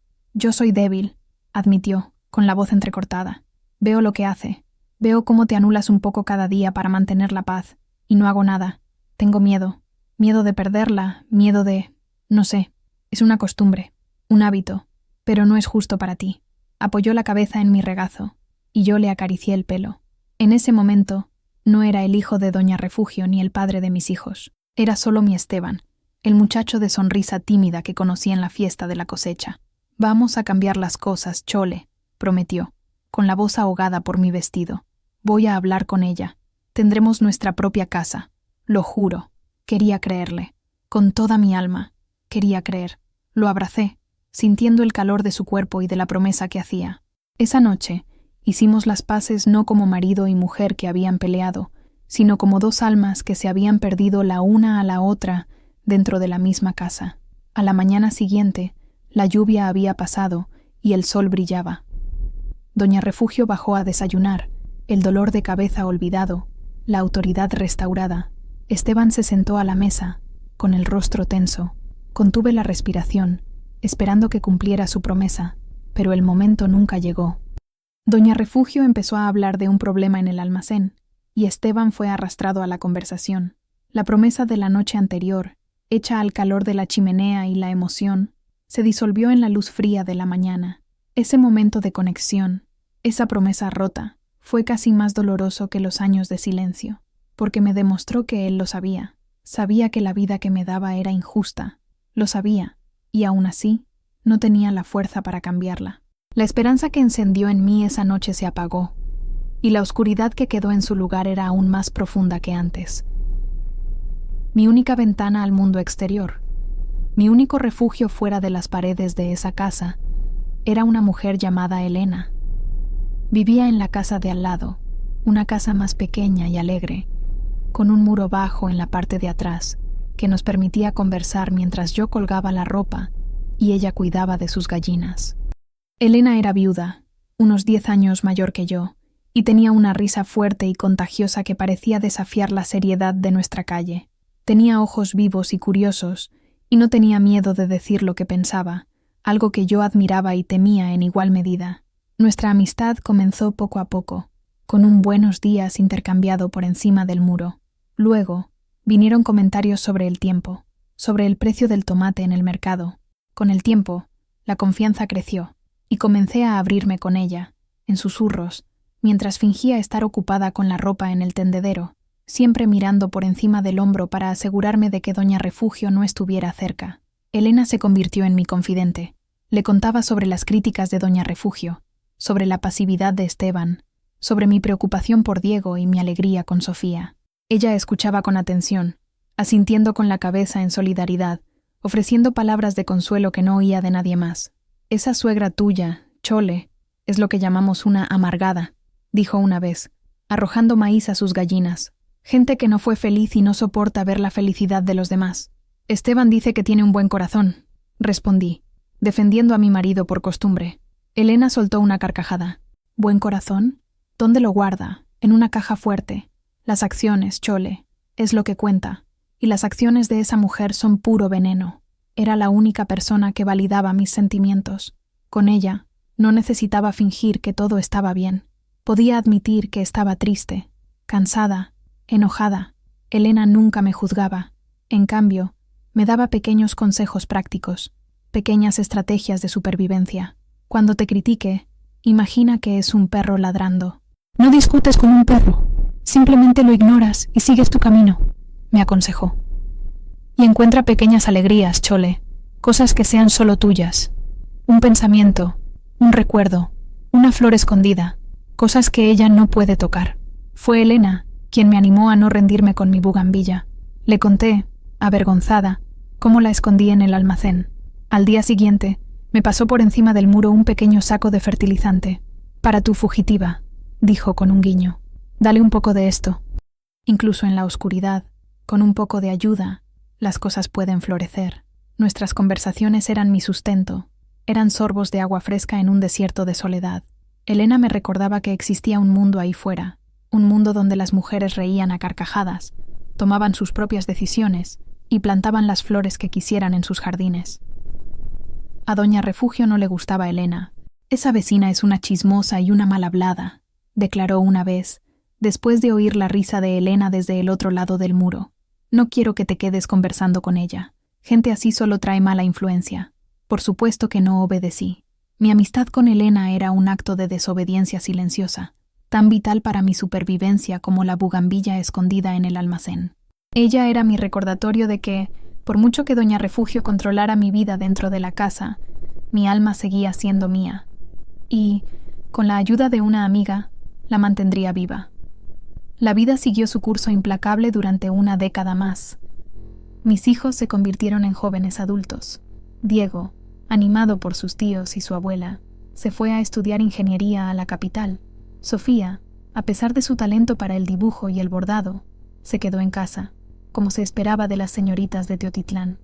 [SPEAKER 1] soy débil», admitió, con la voz entrecortada. «Veo lo que hace. Veo cómo te anulas un poco cada día para mantener la paz, y no hago nada. Tengo miedo. Miedo de perderla, miedo de... no sé. Es una costumbre, un hábito, pero no es justo para ti». Apoyó la cabeza en mi regazo, y yo le acaricié el pelo. En ese momento, no era el hijo de Doña Refugio ni el padre de mis hijos. Era solo mi Esteban, el muchacho de sonrisa tímida que conocí en la fiesta de la cosecha. «Vamos a cambiar las cosas, Chole», prometió, con la voz ahogada por mi vestido. «Voy a hablar con ella. Tendremos nuestra propia casa. Lo juro». Quería creerle. Con toda mi alma. Quería creer. Lo abracé, sintiendo el calor de su cuerpo y de la promesa que hacía. Esa noche, hicimos las paces no como marido y mujer que habían peleado, sino como dos almas que se habían perdido la una a la otra dentro de la misma casa. A la mañana siguiente, la lluvia había pasado y el sol brillaba. Doña Refugio bajó a desayunar, el dolor de cabeza olvidado, la autoridad restaurada. Esteban se sentó a la mesa, con el rostro tenso. Contuve la respiración, esperando que cumpliera su promesa, pero el momento nunca llegó. Doña Refugio empezó a hablar de un problema en el almacén, y Esteban fue arrastrado a la conversación. La promesa de la noche anterior, hecha al calor de la chimenea y la emoción, se disolvió en la luz fría de la mañana. Ese momento de conexión, esa promesa rota, fue casi más doloroso que los años de silencio, porque me demostró que él lo sabía. Sabía que la vida que me daba era injusta. Lo sabía, y aún así, no tenía la fuerza para cambiarla. La esperanza que encendió en mí esa noche se apagó, y la oscuridad que quedó en su lugar era aún más profunda que antes. Mi única ventana al mundo exterior, mi único refugio fuera de las paredes de esa casa, era una mujer llamada Elena. Vivía en la casa de al lado, una casa más pequeña y alegre, con un muro bajo en la parte de atrás, que nos permitía conversar mientras yo colgaba la ropa y ella cuidaba de sus gallinas. Elena era viuda, unos 10 años mayor que yo, y tenía una risa fuerte y contagiosa que parecía desafiar la seriedad de nuestra calle. Tenía ojos vivos y curiosos, y no tenía miedo de decir lo que pensaba, algo que yo admiraba y temía en igual medida. Nuestra amistad comenzó poco a poco, con un buenos días intercambiado por encima del muro. Luego, vinieron comentarios sobre el tiempo, sobre el precio del tomate en el mercado. Con el tiempo, la confianza creció, y comencé a abrirme con ella, en susurros, mientras fingía estar ocupada con la ropa en el tendedero, siempre mirando por encima del hombro para asegurarme de que doña Refugio no estuviera cerca. Elena se convirtió en mi confidente. Le contaba sobre las críticas de doña Refugio, sobre la pasividad de Esteban, sobre mi preocupación por Diego y mi alegría con Sofía. Ella escuchaba con atención, asintiendo con la cabeza en solidaridad, ofreciendo palabras de consuelo que no oía de nadie más. «Esa suegra tuya, Chole, es lo que llamamos una amargada», dijo una vez, arrojando maíz a sus gallinas. «Gente que no fue feliz y no soporta ver la felicidad de los demás». «Esteban dice que tiene un buen corazón», respondí, defendiendo a mi marido por costumbre. Elena soltó una carcajada. «¿Buen corazón? ¿Dónde lo guarda? En una caja fuerte. Las acciones, Chole, es lo que cuenta, y las acciones de esa mujer son puro veneno». Era la única persona que validaba mis sentimientos. Con ella, no necesitaba fingir que todo estaba bien. Podía admitir que estaba triste, cansada, enojada. Elena nunca me juzgaba. En cambio, me daba pequeños consejos prácticos, pequeñas estrategias de supervivencia. Cuando te critique, imagina que es un perro ladrando. «No discutes con un perro, simplemente lo ignoras y sigues tu camino», me aconsejó. «Y encuentra pequeñas alegrías, Chole, cosas que sean solo tuyas. Un pensamiento, un recuerdo, una flor escondida, cosas que ella no puede tocar». Fue Elena quien me animó a no rendirme con mi bugambilla. Le conté, avergonzada, cómo la escondí en el almacén. Al día siguiente, me pasó por encima del muro un pequeño saco de fertilizante. «Para tu fugitiva», dijo con un guiño. «Dale un poco de esto». Incluso en la oscuridad, con un poco de ayuda, las cosas pueden florecer. Nuestras conversaciones eran mi sustento. Eran sorbos de agua fresca en un desierto de soledad. Elena me recordaba que existía un mundo ahí fuera, un mundo donde las mujeres reían a carcajadas, tomaban sus propias decisiones y plantaban las flores que quisieran en sus jardines. A doña Refugio no le gustaba Elena. «Esa vecina es una chismosa y una mal hablada», declaró una vez, después de oír la risa de Elena desde el otro lado del muro. «No quiero que te quedes conversando con ella. Gente así solo trae mala influencia». Por supuesto que no obedecí. Mi amistad con Elena era un acto de desobediencia silenciosa, tan vital para mi supervivencia como la bugambilla escondida en el almacén. Ella era mi recordatorio de que, por mucho que doña Refugio controlara mi vida dentro de la casa, mi alma seguía siendo mía. Y, con la ayuda de una amiga, la mantendría viva. La vida siguió su curso implacable durante una década más. Mis hijos se convirtieron en jóvenes adultos. Diego, animado por sus tíos y su abuela, se fue a estudiar ingeniería a la capital. Sofía, a pesar de su talento para el dibujo y el bordado, se quedó en casa, como se esperaba de las señoritas de Teotitlán.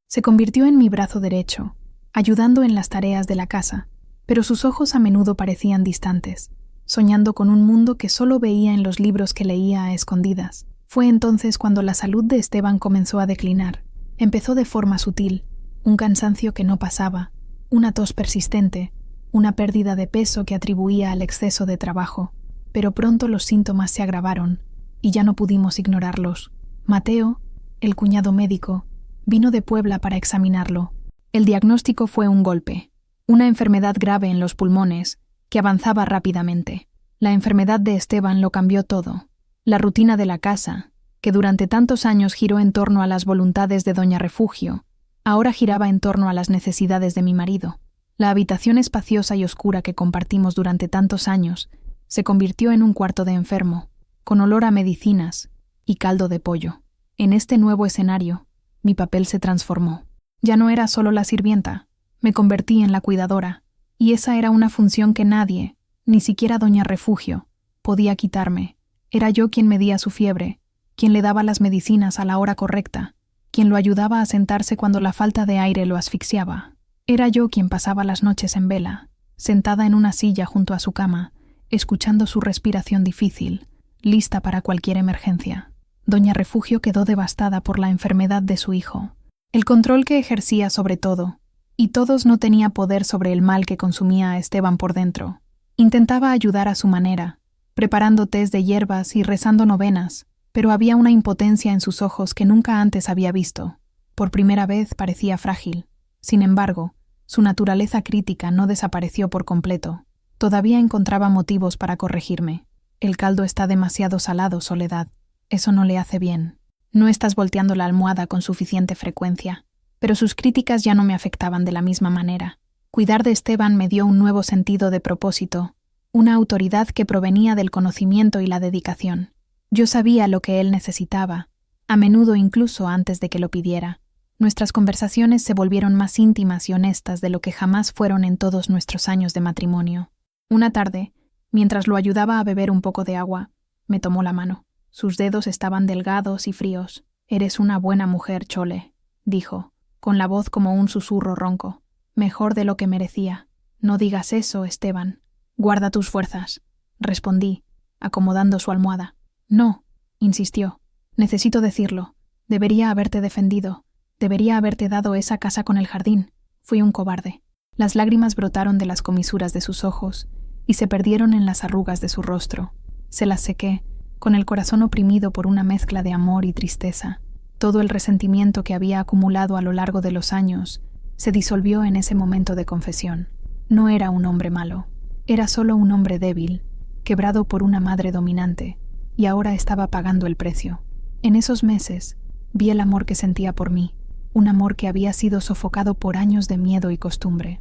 [SPEAKER 1] Se convirtió en mi brazo derecho, ayudando en las tareas de la casa, pero sus ojos a menudo parecían distantes, soñando con un mundo que solo veía en los libros que leía a escondidas. Fue entonces cuando la salud de Esteban comenzó a declinar. Empezó de forma sutil, un cansancio que no pasaba, una tos persistente, una pérdida de peso que atribuía al exceso de trabajo, pero pronto los síntomas se agravaron y ya no pudimos ignorarlos. Mateo, el cuñado médico, vino de Puebla para examinarlo. El diagnóstico fue un golpe, una enfermedad grave en los pulmones que avanzaba rápidamente. La enfermedad de Esteban lo cambió todo. La rutina de la casa, que durante tantos años giró en torno a las voluntades de doña Refugio, ahora giraba en torno a las necesidades de mi marido. La habitación espaciosa y oscura que compartimos durante tantos años se convirtió en un cuarto de enfermo, con olor a medicinas y caldo de pollo. En este nuevo escenario, mi papel se transformó. Ya no era solo la sirvienta, me convertí en la cuidadora, y esa era una función que nadie, ni siquiera doña Refugio, podía quitarme. Era yo quien medía su fiebre, quien le daba las medicinas a la hora correcta, quien lo ayudaba a sentarse cuando la falta de aire lo asfixiaba. Era yo quien pasaba las noches en vela, sentada en una silla junto a su cama, escuchando su respiración difícil, lista para cualquier emergencia. Doña Refugio quedó devastada por la enfermedad de su hijo, el control que ejercía sobre todo, y todos no tenía poder sobre el mal que consumía a Esteban por dentro. Intentaba ayudar a su manera, preparando tés de hierbas y rezando novenas, pero había una impotencia en sus ojos que nunca antes había visto. Por primera vez parecía frágil. Sin embargo, su naturaleza crítica no desapareció por completo. Todavía encontraba motivos para corregirme. El caldo está demasiado salado, Soledad. Eso no le hace bien. No estás volteando la almohada con suficiente frecuencia. Pero sus críticas ya no me afectaban de la misma manera. Cuidar de Esteban me dio un nuevo sentido de propósito, una autoridad que provenía del conocimiento y la dedicación. Yo sabía lo que él necesitaba, a menudo incluso antes de que lo pidiera. Nuestras conversaciones se volvieron más íntimas y honestas de lo que jamás fueron en todos nuestros años de matrimonio. Una tarde, mientras lo ayudaba a beber un poco de agua, me tomó la mano. Sus dedos estaban delgados y fríos. «Eres una buena mujer, Chole», dijo, con la voz como un susurro ronco. «Mejor de lo que merecía. No digas eso, Esteban. Guarda tus fuerzas», respondí, acomodando su almohada. «No», insistió. «Necesito decirlo. Debería haberte defendido. Debería haberte dado esa casa con el jardín. Fui un cobarde». Las lágrimas brotaron de las comisuras de sus ojos y se perdieron en las arrugas de su rostro. Se las sequé, con el corazón oprimido por una mezcla de amor y tristeza. Todo el resentimiento que había acumulado a lo largo de los años se disolvió en ese momento de confesión. No era un hombre malo. Era solo un hombre débil, quebrado por una madre dominante, y ahora estaba pagando el precio. En esos meses vi el amor que sentía por mí, un amor que había sido sofocado por años de miedo y costumbre.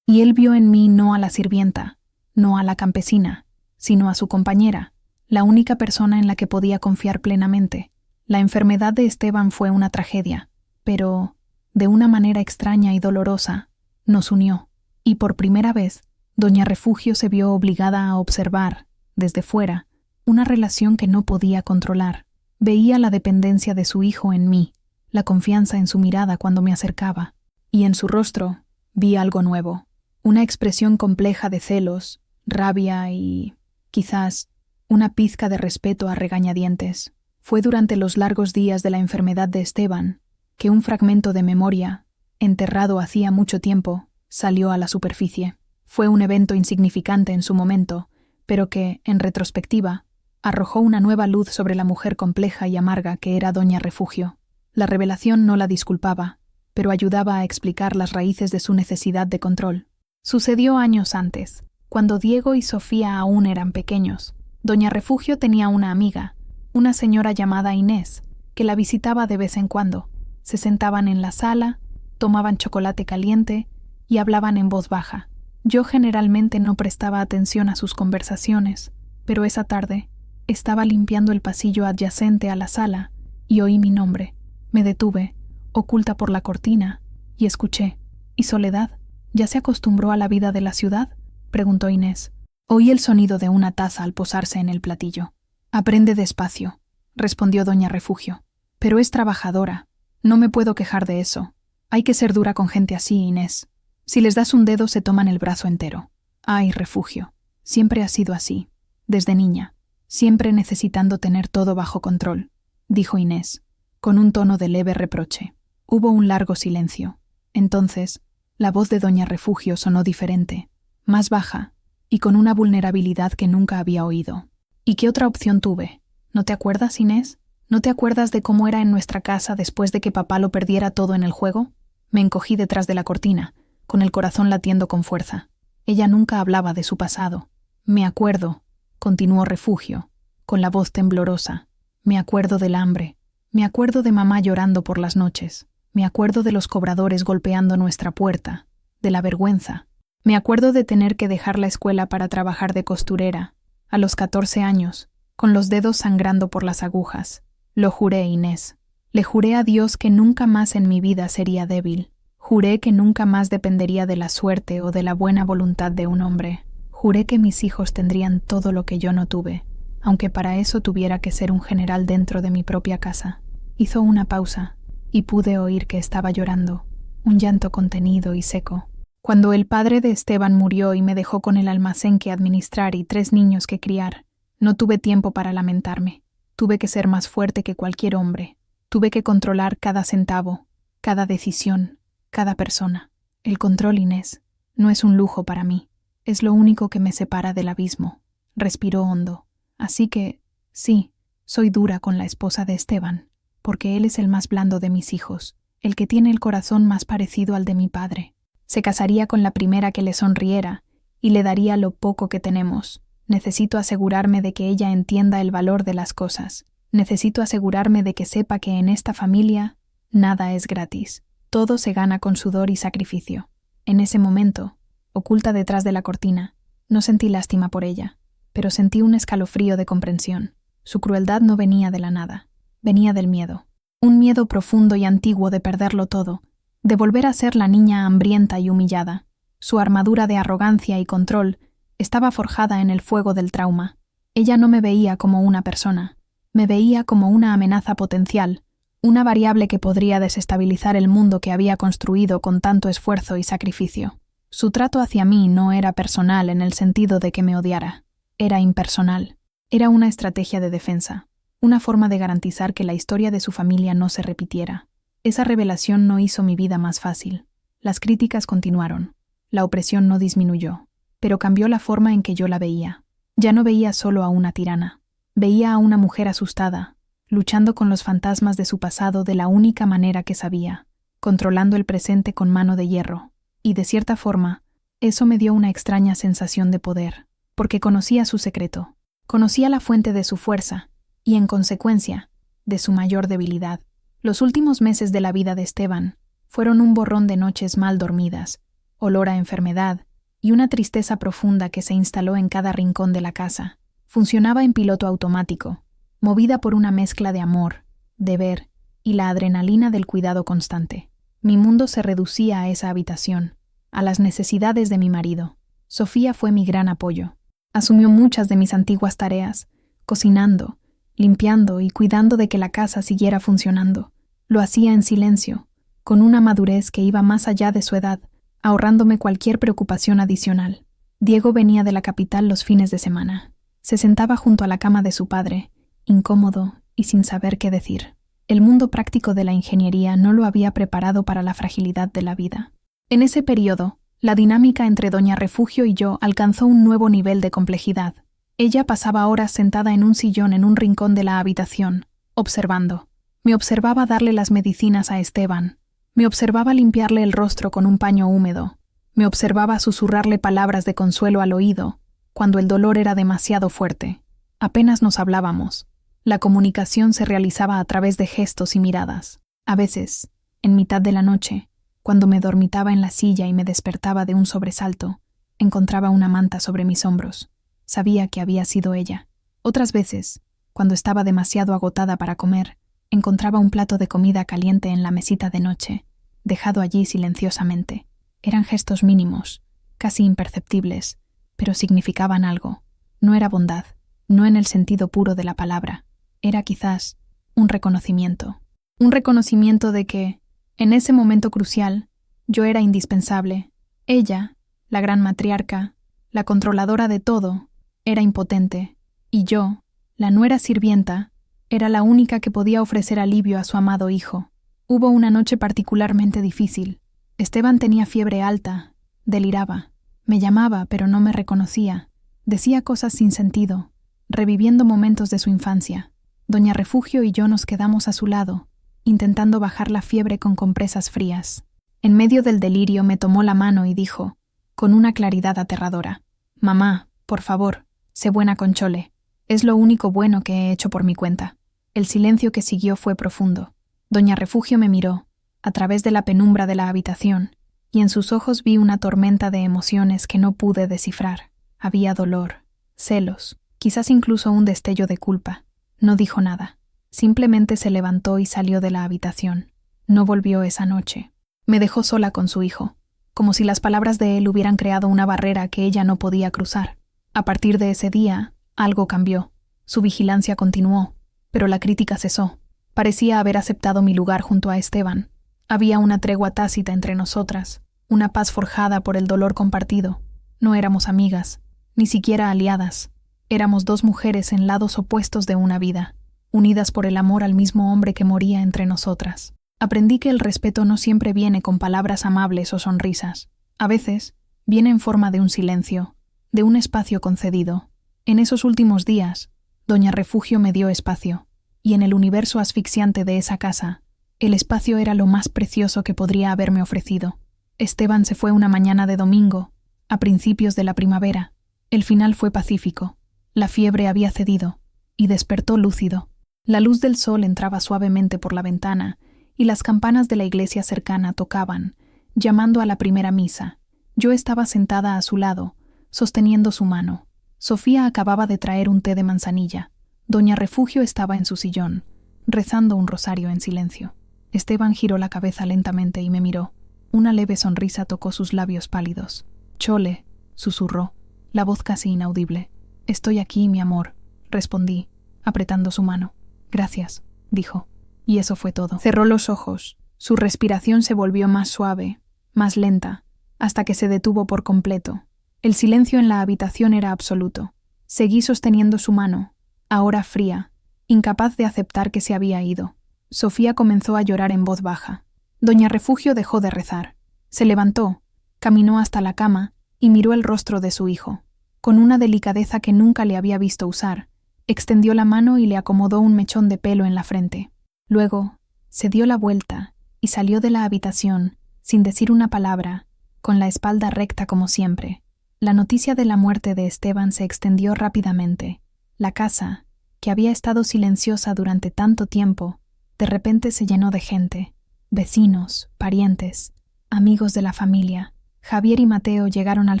[SPEAKER 1] Y él vio en mí no a la sirvienta, no a la campesina, sino a su compañera, la única persona en la que podía confiar plenamente. La enfermedad de Esteban fue una tragedia, pero, de una manera extraña y dolorosa, nos unió, y por primera vez, Doña Refugio se vio obligada a observar, desde fuera, una relación que no podía controlar. Veía la dependencia de su hijo en mí, la confianza en su mirada cuando me acercaba, y en su rostro vi algo nuevo, una expresión compleja de celos, rabia y, quizás, una pizca de respeto a regañadientes. Fue durante los largos días de la enfermedad de Esteban que un fragmento de memoria, enterrado hacía mucho tiempo, salió a la superficie. Fue un evento insignificante en su momento, pero que, en retrospectiva, arrojó una nueva luz sobre la mujer compleja y amarga que era Doña Refugio. La revelación no la disculpaba, pero ayudaba a explicar las raíces de su necesidad de control. Sucedió años antes, cuando Diego y Sofía aún eran pequeños. Doña Refugio tenía una amiga, una señora llamada Inés, que la visitaba de vez en cuando. Se sentaban en la sala, tomaban chocolate caliente y hablaban en voz baja. Yo generalmente no prestaba atención a sus conversaciones, pero esa tarde estaba limpiando el pasillo adyacente a la sala y oí mi nombre. Me detuve, oculta por la cortina, y escuché. «¿Y Soledad? ¿Ya se acostumbró a la vida de la ciudad?», preguntó Inés. Oí el sonido de una taza al posarse en el platillo. «Aprende despacio», respondió Doña Refugio. «Pero es trabajadora. No me puedo quejar de eso. Hay que ser dura con gente así, Inés. Si les das un dedo se toman el brazo entero». «Ay, Refugio, siempre ha sido así, desde niña, siempre necesitando tener todo bajo control», dijo Inés, con un tono de leve reproche. Hubo un largo silencio. Entonces, la voz de Doña Refugio sonó diferente, más baja, y con una vulnerabilidad que nunca había oído. «¿Y qué otra opción tuve? ¿No te acuerdas, Inés? ¿No te acuerdas de cómo era en nuestra casa después de que papá lo perdiera todo en el juego?» Me encogí detrás de la cortina, con el corazón latiendo con fuerza. Ella nunca hablaba de su pasado. «Me acuerdo», continuó Refugio, con la voz temblorosa. «Me acuerdo del hambre. Me acuerdo de mamá llorando por las noches. Me acuerdo de los cobradores golpeando nuestra puerta, de la vergüenza. Me acuerdo de tener que dejar la escuela para trabajar de costurera, a los 14 años, con los dedos sangrando por las agujas. Lo juré, Inés. Le juré a Dios que nunca más en mi vida sería débil. Juré que nunca más dependería de la suerte o de la buena voluntad de un hombre. Juré que mis hijos tendrían todo lo que yo no tuve, aunque para eso tuviera que ser un general dentro de mi propia casa». Hizo una pausa, y pude oír que estaba llorando. un llanto contenido y seco. Cuando el padre de Esteban murió y me dejó con el almacén que administrar y 3 niños que criar, no tuve tiempo para lamentarme. Tuve que ser más fuerte que cualquier hombre. Tuve que controlar cada centavo, cada decisión, cada persona. El control, Inés, no es un lujo para mí. Es lo único que me separa del abismo. Respiró hondo. Así que, sí, soy dura con la esposa de Esteban, porque él es el más blando de mis hijos, el que tiene el corazón más parecido al de mi padre. Se casaría con la primera que le sonriera y le daría lo poco que tenemos. Necesito asegurarme de que ella entienda el valor de las cosas. Necesito asegurarme de que sepa que en esta familia nada es gratis. Todo se gana con sudor y sacrificio. En ese momento, oculta detrás de la cortina, no sentí lástima por ella, pero sentí un escalofrío de comprensión. Su crueldad no venía de la nada, venía del miedo. Un miedo profundo y antiguo de perderlo todo, de volver a ser la niña hambrienta y humillada. Su armadura de arrogancia y control estaba forjada en el fuego del trauma. Ella no me veía como una persona, me veía como una amenaza potencial, una variable que podría desestabilizar el mundo que había construido con tanto esfuerzo y sacrificio. Su trato hacia mí no era personal en el sentido de que me odiara, era impersonal. Era una estrategia de defensa, una forma de garantizar que la historia de su familia no se repitiera. Esa revelación no hizo mi vida más fácil. Las críticas continuaron, la opresión no disminuyó, pero cambió la forma en que yo la veía. Ya no veía solo a una tirana, veía a una mujer asustada, luchando con los fantasmas de su pasado de la única manera que sabía, controlando el presente con mano de hierro. Y de cierta forma, eso me dio una extraña sensación de poder, porque conocía su secreto, conocía la fuente de su fuerza y, en consecuencia, de su mayor debilidad. Los últimos meses de la vida de Esteban fueron un borrón de noches mal dormidas, olor a enfermedad y una tristeza profunda que se instaló en cada rincón de la casa. Funcionaba en piloto automático, movida por una mezcla de amor, deber y la adrenalina del cuidado constante. Mi mundo se reducía a esa habitación, a las necesidades de mi marido. Sofía fue mi gran apoyo. Asumió muchas de mis antiguas tareas, cocinando, limpiando y cuidando de que la casa siguiera funcionando. Lo hacía en silencio, con una madurez que iba más allá de su edad, ahorrándome cualquier preocupación adicional. Diego venía de la capital los fines de semana. Se sentaba junto a la cama de su padre, incómodo y sin saber qué decir. El mundo práctico de la ingeniería no lo había preparado para la fragilidad de la vida. En ese periodo, la dinámica entre Doña Refugio y yo alcanzó un nuevo nivel de complejidad. Ella pasaba horas sentada en un sillón en un rincón de la habitación, observando. Me observaba darle las medicinas a Esteban. Me observaba limpiarle el rostro con un paño húmedo. Me observaba susurrarle palabras de consuelo al oído, cuando el dolor era demasiado fuerte. Apenas nos hablábamos. La comunicación se realizaba a través de gestos y miradas. A veces, en mitad de la noche, cuando me dormitaba en la silla y me despertaba de un sobresalto, encontraba una manta sobre mis hombros. Sabía que había sido ella. Otras veces, cuando estaba demasiado agotada para comer, encontraba un plato de comida caliente en la mesita de noche, dejado allí silenciosamente. Eran gestos mínimos, casi imperceptibles, pero significaban algo. No era bondad, no en el sentido puro de la palabra. Era quizás un reconocimiento. Un reconocimiento de que, en ese momento crucial, yo era indispensable. Ella, la gran matriarca, la controladora de todo, era impotente, y yo, la nuera sirvienta, era la única que podía ofrecer alivio a su amado hijo. Hubo una noche particularmente difícil. Esteban tenía fiebre alta, deliraba. Me llamaba, pero no me reconocía. Decía cosas sin sentido, reviviendo momentos de su infancia. Doña Refugio y yo nos quedamos a su lado, intentando bajar la fiebre con compresas frías. En medio del delirio me tomó la mano y dijo, con una claridad aterradora: «Mamá, por favor, sé buena con Chole. Es lo único bueno que he hecho por mi cuenta». El silencio que siguió fue profundo. Doña Refugio me miró, a través de la penumbra de la habitación, y en sus ojos vi una tormenta de emociones que no pude descifrar. Había dolor, celos, quizás incluso un destello de culpa. No dijo nada. Simplemente se levantó y salió de la habitación. No volvió esa noche. Me dejó sola con su hijo, como si las palabras de él hubieran creado una barrera que ella no podía cruzar. A partir de ese día, algo cambió. Su vigilancia continuó, pero la crítica cesó. Parecía haber aceptado mi lugar junto a Esteban. Había una tregua tácita entre nosotras, una paz forjada por el dolor compartido. No éramos amigas, ni siquiera aliadas. Éramos dos mujeres en lados opuestos de una vida, unidas por el amor al mismo hombre que moría entre nosotras. Aprendí que el respeto no siempre viene con palabras amables o sonrisas. A veces, viene en forma de un silencio, de un espacio concedido. En esos últimos días, doña Refugio me dio espacio, y en el universo asfixiante de esa casa, el espacio era lo más precioso que podría haberme ofrecido. Esteban se fue una mañana de domingo, a principios de la primavera. El final fue pacífico. La fiebre había cedido, y despertó lúcido. La luz del sol entraba suavemente por la ventana, y las campanas de la iglesia cercana tocaban, llamando a la primera misa. Yo estaba sentada a su lado, sosteniendo su mano. Sofía acababa de traer un té de manzanilla. Doña Refugio estaba en su sillón, rezando un rosario en silencio. Esteban giró la cabeza lentamente y me miró. Una leve sonrisa tocó sus labios pálidos. «Chole», susurró, la voz casi inaudible. «Estoy aquí, mi amor», respondí, apretando su mano. «Gracias», dijo. Y eso fue todo. Cerró los ojos. Su respiración se volvió más suave, más lenta, hasta que se detuvo por completo. El silencio en la habitación era absoluto. Seguí sosteniendo su mano, ahora fría, incapaz de aceptar que se había ido. Sofía comenzó a llorar en voz baja. Doña Refugio dejó de rezar. Se levantó, caminó hasta la cama y miró el rostro de su hijo. Con una delicadeza que nunca le había visto usar, extendió la mano y le acomodó un mechón de pelo en la frente. Luego, se dio la vuelta y salió de la habitación, sin decir una palabra, con la espalda recta como siempre. La noticia de la muerte de Esteban se extendió rápidamente. La casa, que había estado silenciosa durante tanto tiempo, de repente se llenó de gente. Vecinos, parientes, amigos de la familia. Javier y Mateo llegaron al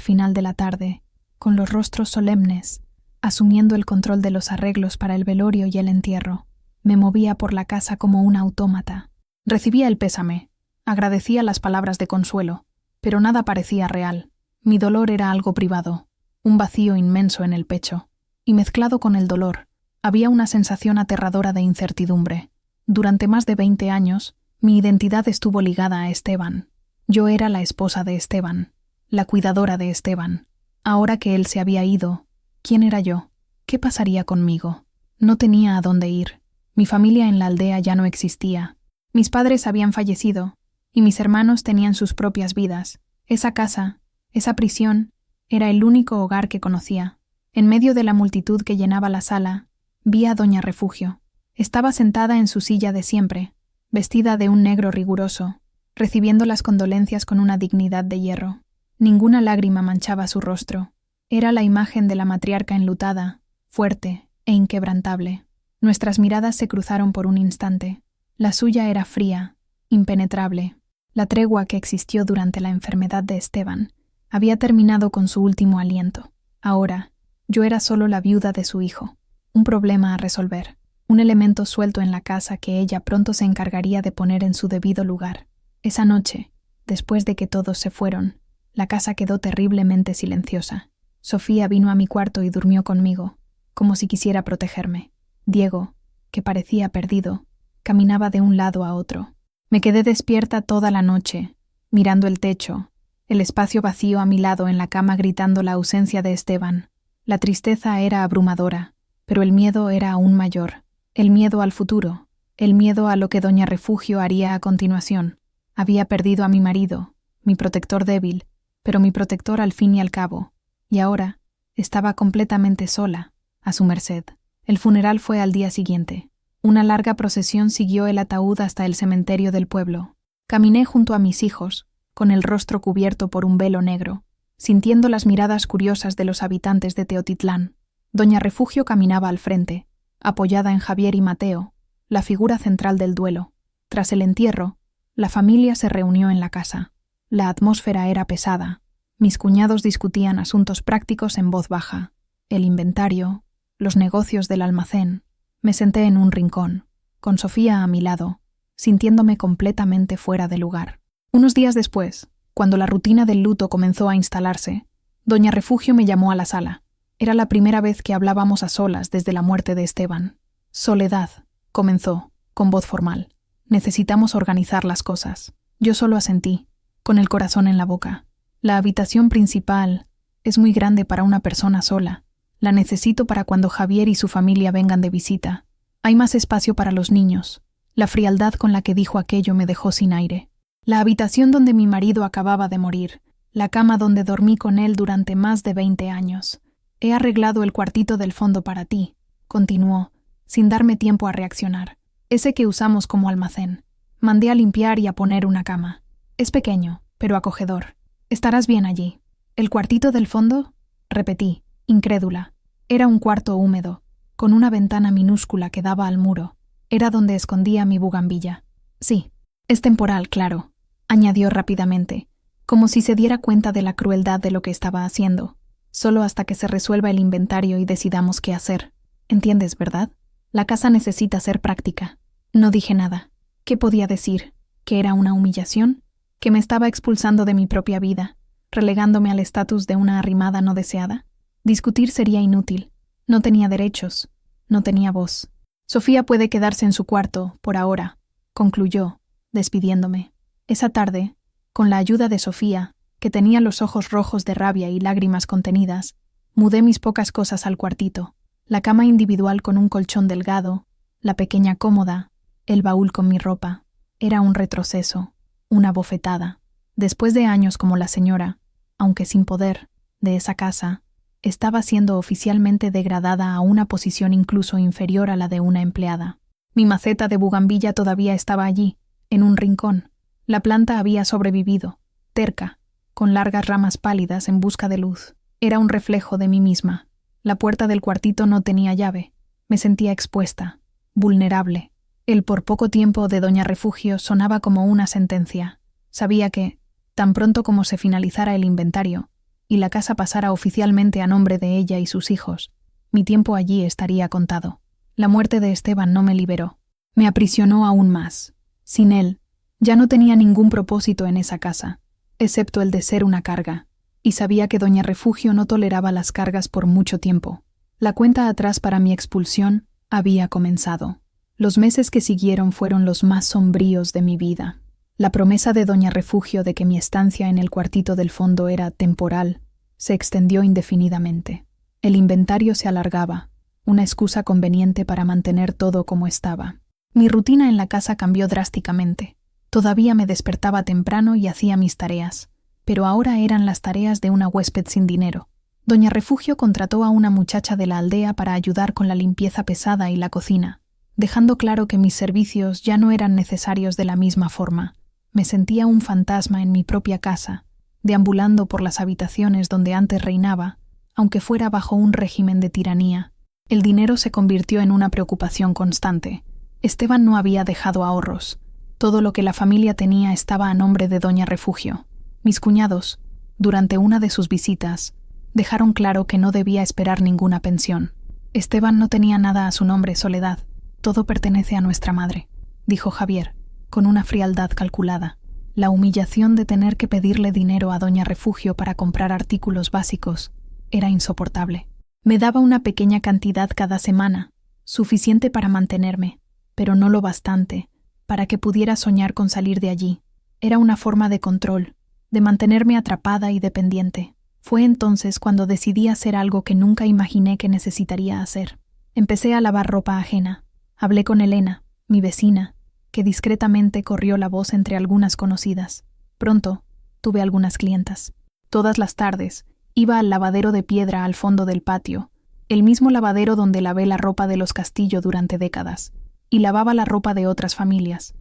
[SPEAKER 1] final de la tarde, con los rostros solemnes, asumiendo el control de los arreglos para el velorio y el entierro. Me movía por la casa como un autómata. Recibía el pésame, agradecía las palabras de consuelo, pero nada parecía real. Mi dolor era algo privado, un vacío inmenso en el pecho, y mezclado con el dolor, había una sensación aterradora de incertidumbre. Durante más de 20 años, mi identidad estuvo ligada a Esteban. Yo era la esposa de Esteban, la cuidadora de Esteban. Ahora que él se había ido, ¿quién era yo? ¿Qué pasaría conmigo? No tenía a dónde ir. Mi familia en la aldea ya no existía. Mis padres habían fallecido, y mis hermanos tenían sus propias vidas. Esa casa, esa prisión, era el único hogar que conocía. En medio de la multitud que llenaba la sala, vi a doña Refugio. Estaba sentada en su silla de siempre, vestida de un negro riguroso, recibiendo las condolencias con una dignidad de hierro. Ninguna lágrima manchaba su rostro. Era la imagen de la matriarca enlutada, fuerte e inquebrantable. Nuestras miradas se cruzaron por un instante. La suya era fría, impenetrable. La tregua que existió durante la enfermedad de Esteban había terminado con su último aliento. Ahora, yo era solo la viuda de su hijo, un problema a resolver, un elemento suelto en la casa que ella pronto se encargaría de poner en su debido lugar. Esa noche, después de que todos se fueron, la casa quedó terriblemente silenciosa. Sofía vino a mi cuarto y durmió conmigo, como si quisiera protegerme. Diego, que parecía perdido, caminaba de un lado a otro. Me quedé despierta toda la noche, mirando el techo, el espacio vacío a mi lado en la cama gritando la ausencia de Esteban. La tristeza era abrumadora, pero el miedo era aún mayor. El miedo al futuro, el miedo a lo que doña Refugio haría a continuación. Había perdido a mi marido, mi protector débil, pero mi protector al fin y al cabo, y ahora estaba completamente sola, a su merced. El funeral fue al día siguiente. Una larga procesión siguió el ataúd hasta el cementerio del pueblo. Caminé junto a mis hijos, con el rostro cubierto por un velo negro, sintiendo las miradas curiosas de los habitantes de Teotitlán. Doña Refugio caminaba al frente, apoyada en Javier y Mateo, la figura central del duelo. Tras el entierro, la familia se reunió en la casa. La atmósfera era pesada. Mis cuñados discutían asuntos prácticos en voz baja. El inventario, los negocios del almacén. Me senté en un rincón, con Sofía a mi lado, sintiéndome completamente fuera de lugar. Unos días después, cuando la rutina del luto comenzó a instalarse, doña Refugio me llamó a la sala. Era la primera vez que hablábamos a solas desde la muerte de Esteban. «Soledad», comenzó, con voz formal. «Necesitamos organizar las cosas.
[SPEAKER 2] Yo solo asentí, con el corazón en la boca. La habitación principal es muy grande para una persona sola. La necesito para cuando Javier y su familia vengan de visita. Hay más espacio para los niños. La frialdad con la que dijo aquello me dejó sin aire. La habitación donde mi marido acababa de morir. La cama donde dormí con él durante más de 20 años. He arreglado el cuartito del fondo para ti, continuó, sin darme tiempo a reaccionar. Ese que usamos como almacén. Mandé a limpiar y a poner una cama. Es pequeño, pero acogedor. Estarás bien allí. ¿El cuartito del fondo? Repetí, incrédula. Era un cuarto húmedo, con una ventana minúscula que daba al muro. Era donde escondía mi bugambilla. Sí, es temporal, claro, añadió rápidamente, como si se diera cuenta de la crueldad de lo que estaba haciendo. Solo hasta que se resuelva el inventario y decidamos qué hacer. ¿Entiendes, verdad? La casa necesita ser práctica. No dije nada. ¿Qué podía decir? ¿Que era una humillación? ¿Que me estaba expulsando de mi propia vida, relegándome al estatus de una arrimada no deseada? Discutir sería inútil. No tenía derechos. No tenía voz. Sofía puede quedarse en su cuarto, por ahora, concluyó, despidiéndome. Esa tarde, con la ayuda de Sofía, que tenía los ojos rojos de rabia y lágrimas contenidas, mudé mis pocas cosas al cuartito, la cama individual con un colchón delgado, la pequeña cómoda, el baúl con mi ropa. Era un retroceso, una bofetada. Después de años como la señora, aunque sin poder, de esa casa, estaba siendo oficialmente degradada a una posición incluso inferior a la de una empleada. Mi maceta de bugambilla todavía estaba allí, en un rincón. La planta había sobrevivido, terca, con largas ramas pálidas en busca de luz. Era un reflejo de mí misma. La puerta del cuartito no tenía llave. Me sentía expuesta, vulnerable. El por poco tiempo de Doña Refugio sonaba como una sentencia. Sabía que, tan pronto como se finalizara el inventario, y la casa pasara oficialmente a nombre de ella y sus hijos, mi tiempo allí estaría contado. La muerte de Esteban no me liberó. Me aprisionó aún más. Sin él, ya no tenía ningún propósito en esa casa, excepto el de ser una carga, y sabía que Doña Refugio no toleraba las cargas por mucho tiempo. La cuenta atrás para mi expulsión había comenzado. Los meses que siguieron fueron los más sombríos de mi vida. La promesa de Doña Refugio de que mi estancia en el cuartito del fondo era temporal se extendió indefinidamente. El inventario se alargaba, una excusa conveniente para mantener todo como estaba. Mi rutina en la casa cambió drásticamente. Todavía me despertaba temprano y hacía mis tareas, pero ahora eran las tareas de una huésped sin dinero. Doña Refugio contrató a una muchacha de la aldea para ayudar con la limpieza pesada y la cocina, dejando claro que mis servicios ya no eran necesarios de la misma forma. Me sentía un fantasma en mi propia casa, deambulando por las habitaciones donde antes reinaba, aunque fuera bajo un régimen de tiranía. El dinero se convirtió en una preocupación constante. Esteban no había dejado ahorros. Todo lo que la familia tenía estaba a nombre de Doña Refugio. Mis cuñados, durante una de sus visitas, dejaron claro que no debía esperar ninguna pensión. Esteban no tenía nada a su nombre, Soledad. Todo pertenece a nuestra madre, dijo Javier, con una frialdad calculada. La humillación de tener que pedirle dinero a Doña Refugio para comprar artículos básicos era insoportable. Me daba una pequeña cantidad cada semana, suficiente para mantenerme, pero no lo bastante para que pudiera soñar con salir de allí. Era una forma de control, de mantenerme atrapada y dependiente. Fue entonces cuando decidí hacer algo que nunca imaginé que necesitaría hacer. Empecé a lavar ropa ajena. Hablé con Elena, mi vecina, que discretamente corrió la voz entre algunas conocidas. Pronto, tuve algunas clientas. Todas las tardes, iba al lavadero de piedra al fondo del patio, el mismo lavadero donde lavé la ropa de los Castillo durante décadas, y lavaba la ropa de otras familias.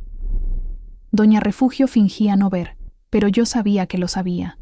[SPEAKER 2] Doña Refugio fingía no ver, pero yo sabía que lo sabía.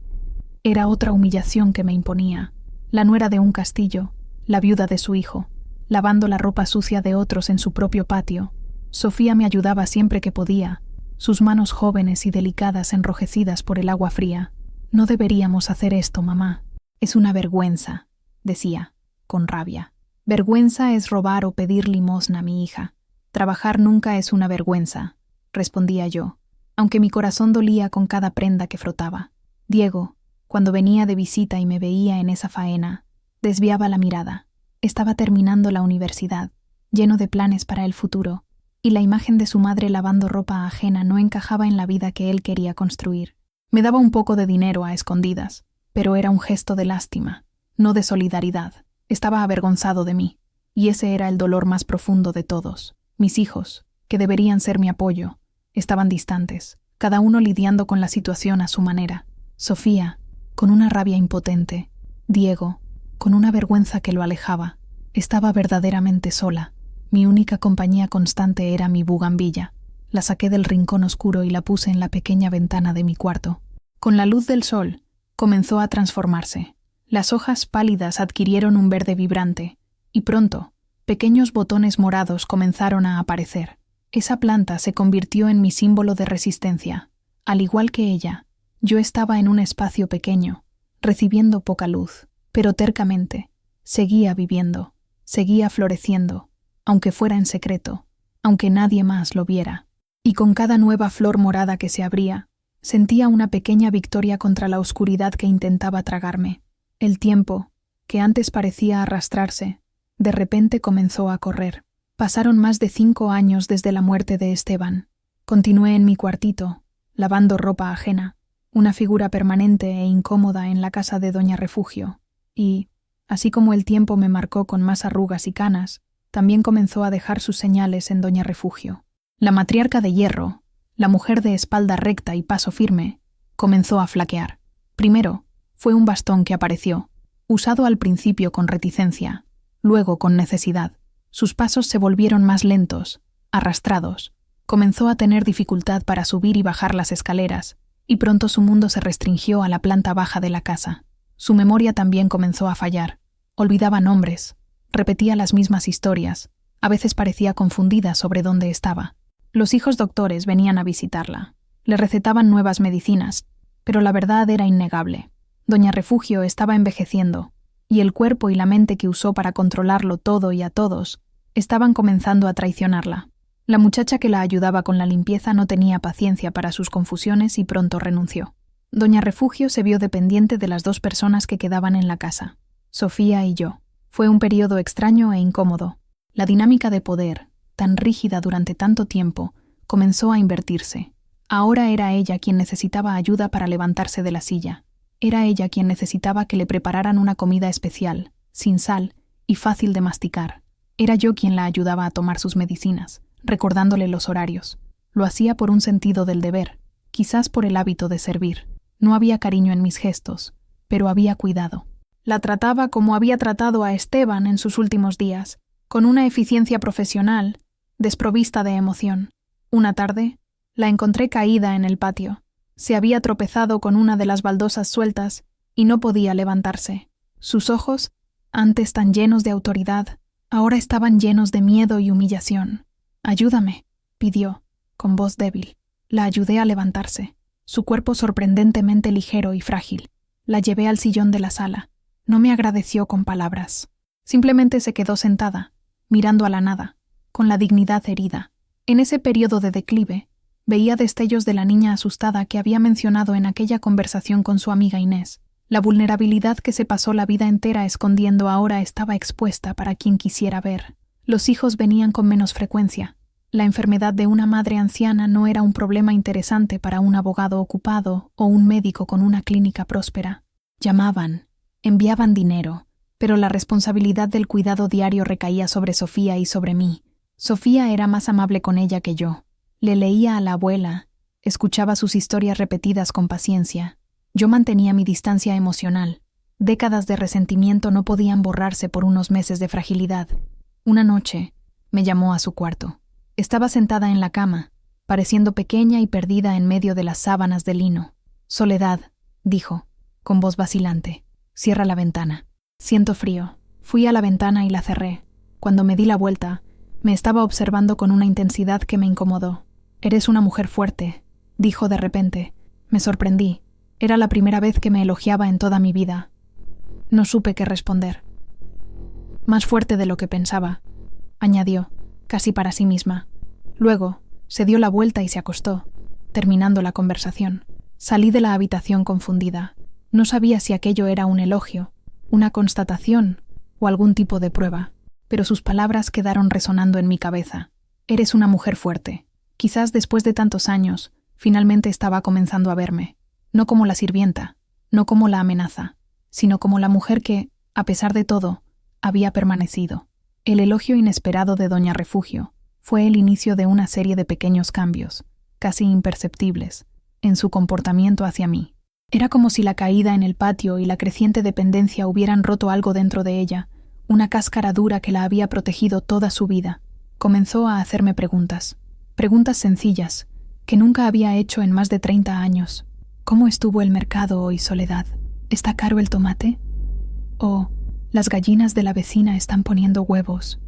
[SPEAKER 2] Era otra humillación que me imponía. La nuera de un Castillo, la viuda de su hijo, lavando la ropa sucia de otros en su propio patio. Sofía me ayudaba siempre que podía, sus manos jóvenes y delicadas enrojecidas por el agua fría. No deberíamos hacer esto, mamá. Es una vergüenza, decía, con rabia. Vergüenza es robar o pedir limosna, mi hija. Trabajar nunca es una vergüenza, respondía yo, aunque mi corazón dolía con cada prenda que frotaba. Diego, cuando venía de visita y me veía en esa faena, desviaba la mirada. Estaba terminando la universidad, lleno de planes para el futuro,
[SPEAKER 1] y la imagen de su madre lavando ropa ajena no encajaba en la vida que él quería construir. Me daba un poco de dinero a escondidas, pero era un gesto de lástima, no de solidaridad. Estaba avergonzado de mí, y ese era el dolor más profundo de todos. Mis hijos, que deberían ser mi apoyo, estaban distantes, cada uno lidiando con la situación a su manera. Sofía, con una rabia impotente. Diego, con una vergüenza que lo alejaba. Estaba verdaderamente sola. Mi única compañía constante era mi bugambilla. La saqué del rincón oscuro y la puse en la pequeña ventana de mi cuarto. Con la luz del sol, comenzó a transformarse. Las hojas pálidas adquirieron un verde vibrante, y pronto, pequeños botones morados comenzaron a aparecer. Esa planta se convirtió en mi símbolo de resistencia. Al igual que ella, yo estaba en un espacio pequeño, recibiendo poca luz, pero tercamente, seguía viviendo, seguía floreciendo, aunque fuera en secreto, aunque nadie más lo viera. Y con cada nueva flor morada que se abría, sentía una pequeña victoria contra la oscuridad que intentaba tragarme. El tiempo, que antes parecía arrastrarse, de repente comenzó a correr. Pasaron más de 5 años desde la muerte de Esteban. Continué en mi cuartito, lavando ropa ajena, una figura permanente e incómoda en la casa de Doña Refugio, y, así como el tiempo me marcó con más arrugas y canas, también comenzó a dejar sus señales en Doña Refugio. La matriarca de hierro, la mujer de espalda recta y paso firme, comenzó a flaquear. Primero, fue un bastón que apareció, usado al principio con reticencia, luego con necesidad. Sus pasos se volvieron más lentos, arrastrados. Comenzó a tener dificultad para subir y bajar las escaleras, y pronto su mundo se restringió a la planta baja de la casa. Su memoria también comenzó a fallar. Olvidaba nombres, repetía las mismas historias, a veces parecía confundida sobre dónde estaba. Los hijos doctores venían a visitarla. Le recetaban nuevas medicinas, pero la verdad era innegable. Doña Refugio estaba envejeciendo, y el cuerpo y la mente que usó para controlarlo todo y a todos estaban comenzando a traicionarla. La muchacha que la ayudaba con la limpieza no tenía paciencia para sus confusiones y pronto renunció. Doña Refugio se vio dependiente de las 2 personas que quedaban en la casa, Sofía y yo. Fue un periodo extraño e incómodo. La dinámica de poder, tan rígida durante tanto tiempo, comenzó a invertirse. Ahora era ella quien necesitaba ayuda para levantarse de la silla. Era ella quien necesitaba que le prepararan una comida especial, sin sal y fácil de masticar. Era yo quien la ayudaba a tomar sus medicinas, recordándole los horarios. Lo hacía por un sentido del deber, quizás por el hábito de servir. No había cariño en mis gestos, pero había cuidado. La trataba como había tratado a Esteban en sus últimos días, con una eficiencia profesional, desprovista de emoción. Una tarde, la encontré caída en el patio. Se había tropezado con una de las baldosas sueltas y no podía levantarse. Sus ojos, antes tan llenos de autoridad, ahora estaban llenos de miedo y humillación. «Ayúdame», pidió, con voz débil. La ayudé a levantarse, su cuerpo sorprendentemente ligero y frágil. La llevé al sillón de la sala. No me agradeció con palabras. Simplemente se quedó sentada, mirando a la nada, con la dignidad herida. En ese periodo de declive, veía destellos de la niña asustada que había mencionado en aquella conversación con su amiga Inés. La vulnerabilidad que se pasó la vida entera escondiendo ahora estaba expuesta para quien quisiera ver. Los hijos venían con menos frecuencia. La enfermedad de una madre anciana no era un problema interesante para un abogado ocupado o un médico con una clínica próspera. Llamaban, enviaban dinero, pero la responsabilidad del cuidado diario recaía sobre Sofía y sobre mí. Sofía era más amable con ella que yo. Le leía a la abuela, escuchaba sus historias repetidas con paciencia. Yo mantenía mi distancia emocional. Décadas de resentimiento no podían borrarse por unos meses de fragilidad. Una noche, me llamó a su cuarto. Estaba sentada en la cama, pareciendo pequeña y perdida en medio de las sábanas de lino. «Soledad», dijo, con voz vacilante, «cierra la ventana». «Siento frío». Fui a la ventana y la cerré. Cuando me di la vuelta, me estaba observando con una intensidad que me incomodó. «Eres una mujer fuerte», dijo de repente. Me sorprendí. Era la primera vez que me elogiaba en toda mi vida. No supe qué responder. «Más fuerte de lo que pensaba», añadió, casi para sí misma. Luego, se dio la vuelta y se acostó, terminando la conversación. Salí de la habitación confundida. No sabía si aquello era un elogio, una constatación o algún tipo de prueba, pero sus palabras quedaron resonando en mi cabeza. Eres una mujer fuerte. Quizás después de tantos años, finalmente estaba comenzando a verme, no como la sirvienta, no como la amenaza, sino como la mujer que, a pesar de todo, había permanecido. El elogio inesperado de doña Refugio fue el inicio de una serie de pequeños cambios, casi imperceptibles, en su comportamiento hacia mí. Era como si la caída en el patio y la creciente dependencia hubieran roto algo dentro de ella, una cáscara dura que la había protegido toda su vida. Comenzó a hacerme preguntas sencillas, que nunca había hecho en más de 30 años. ¿Cómo estuvo el mercado hoy, Soledad? ¿Está caro el tomate? ¿O las gallinas de la vecina están poniendo huevos?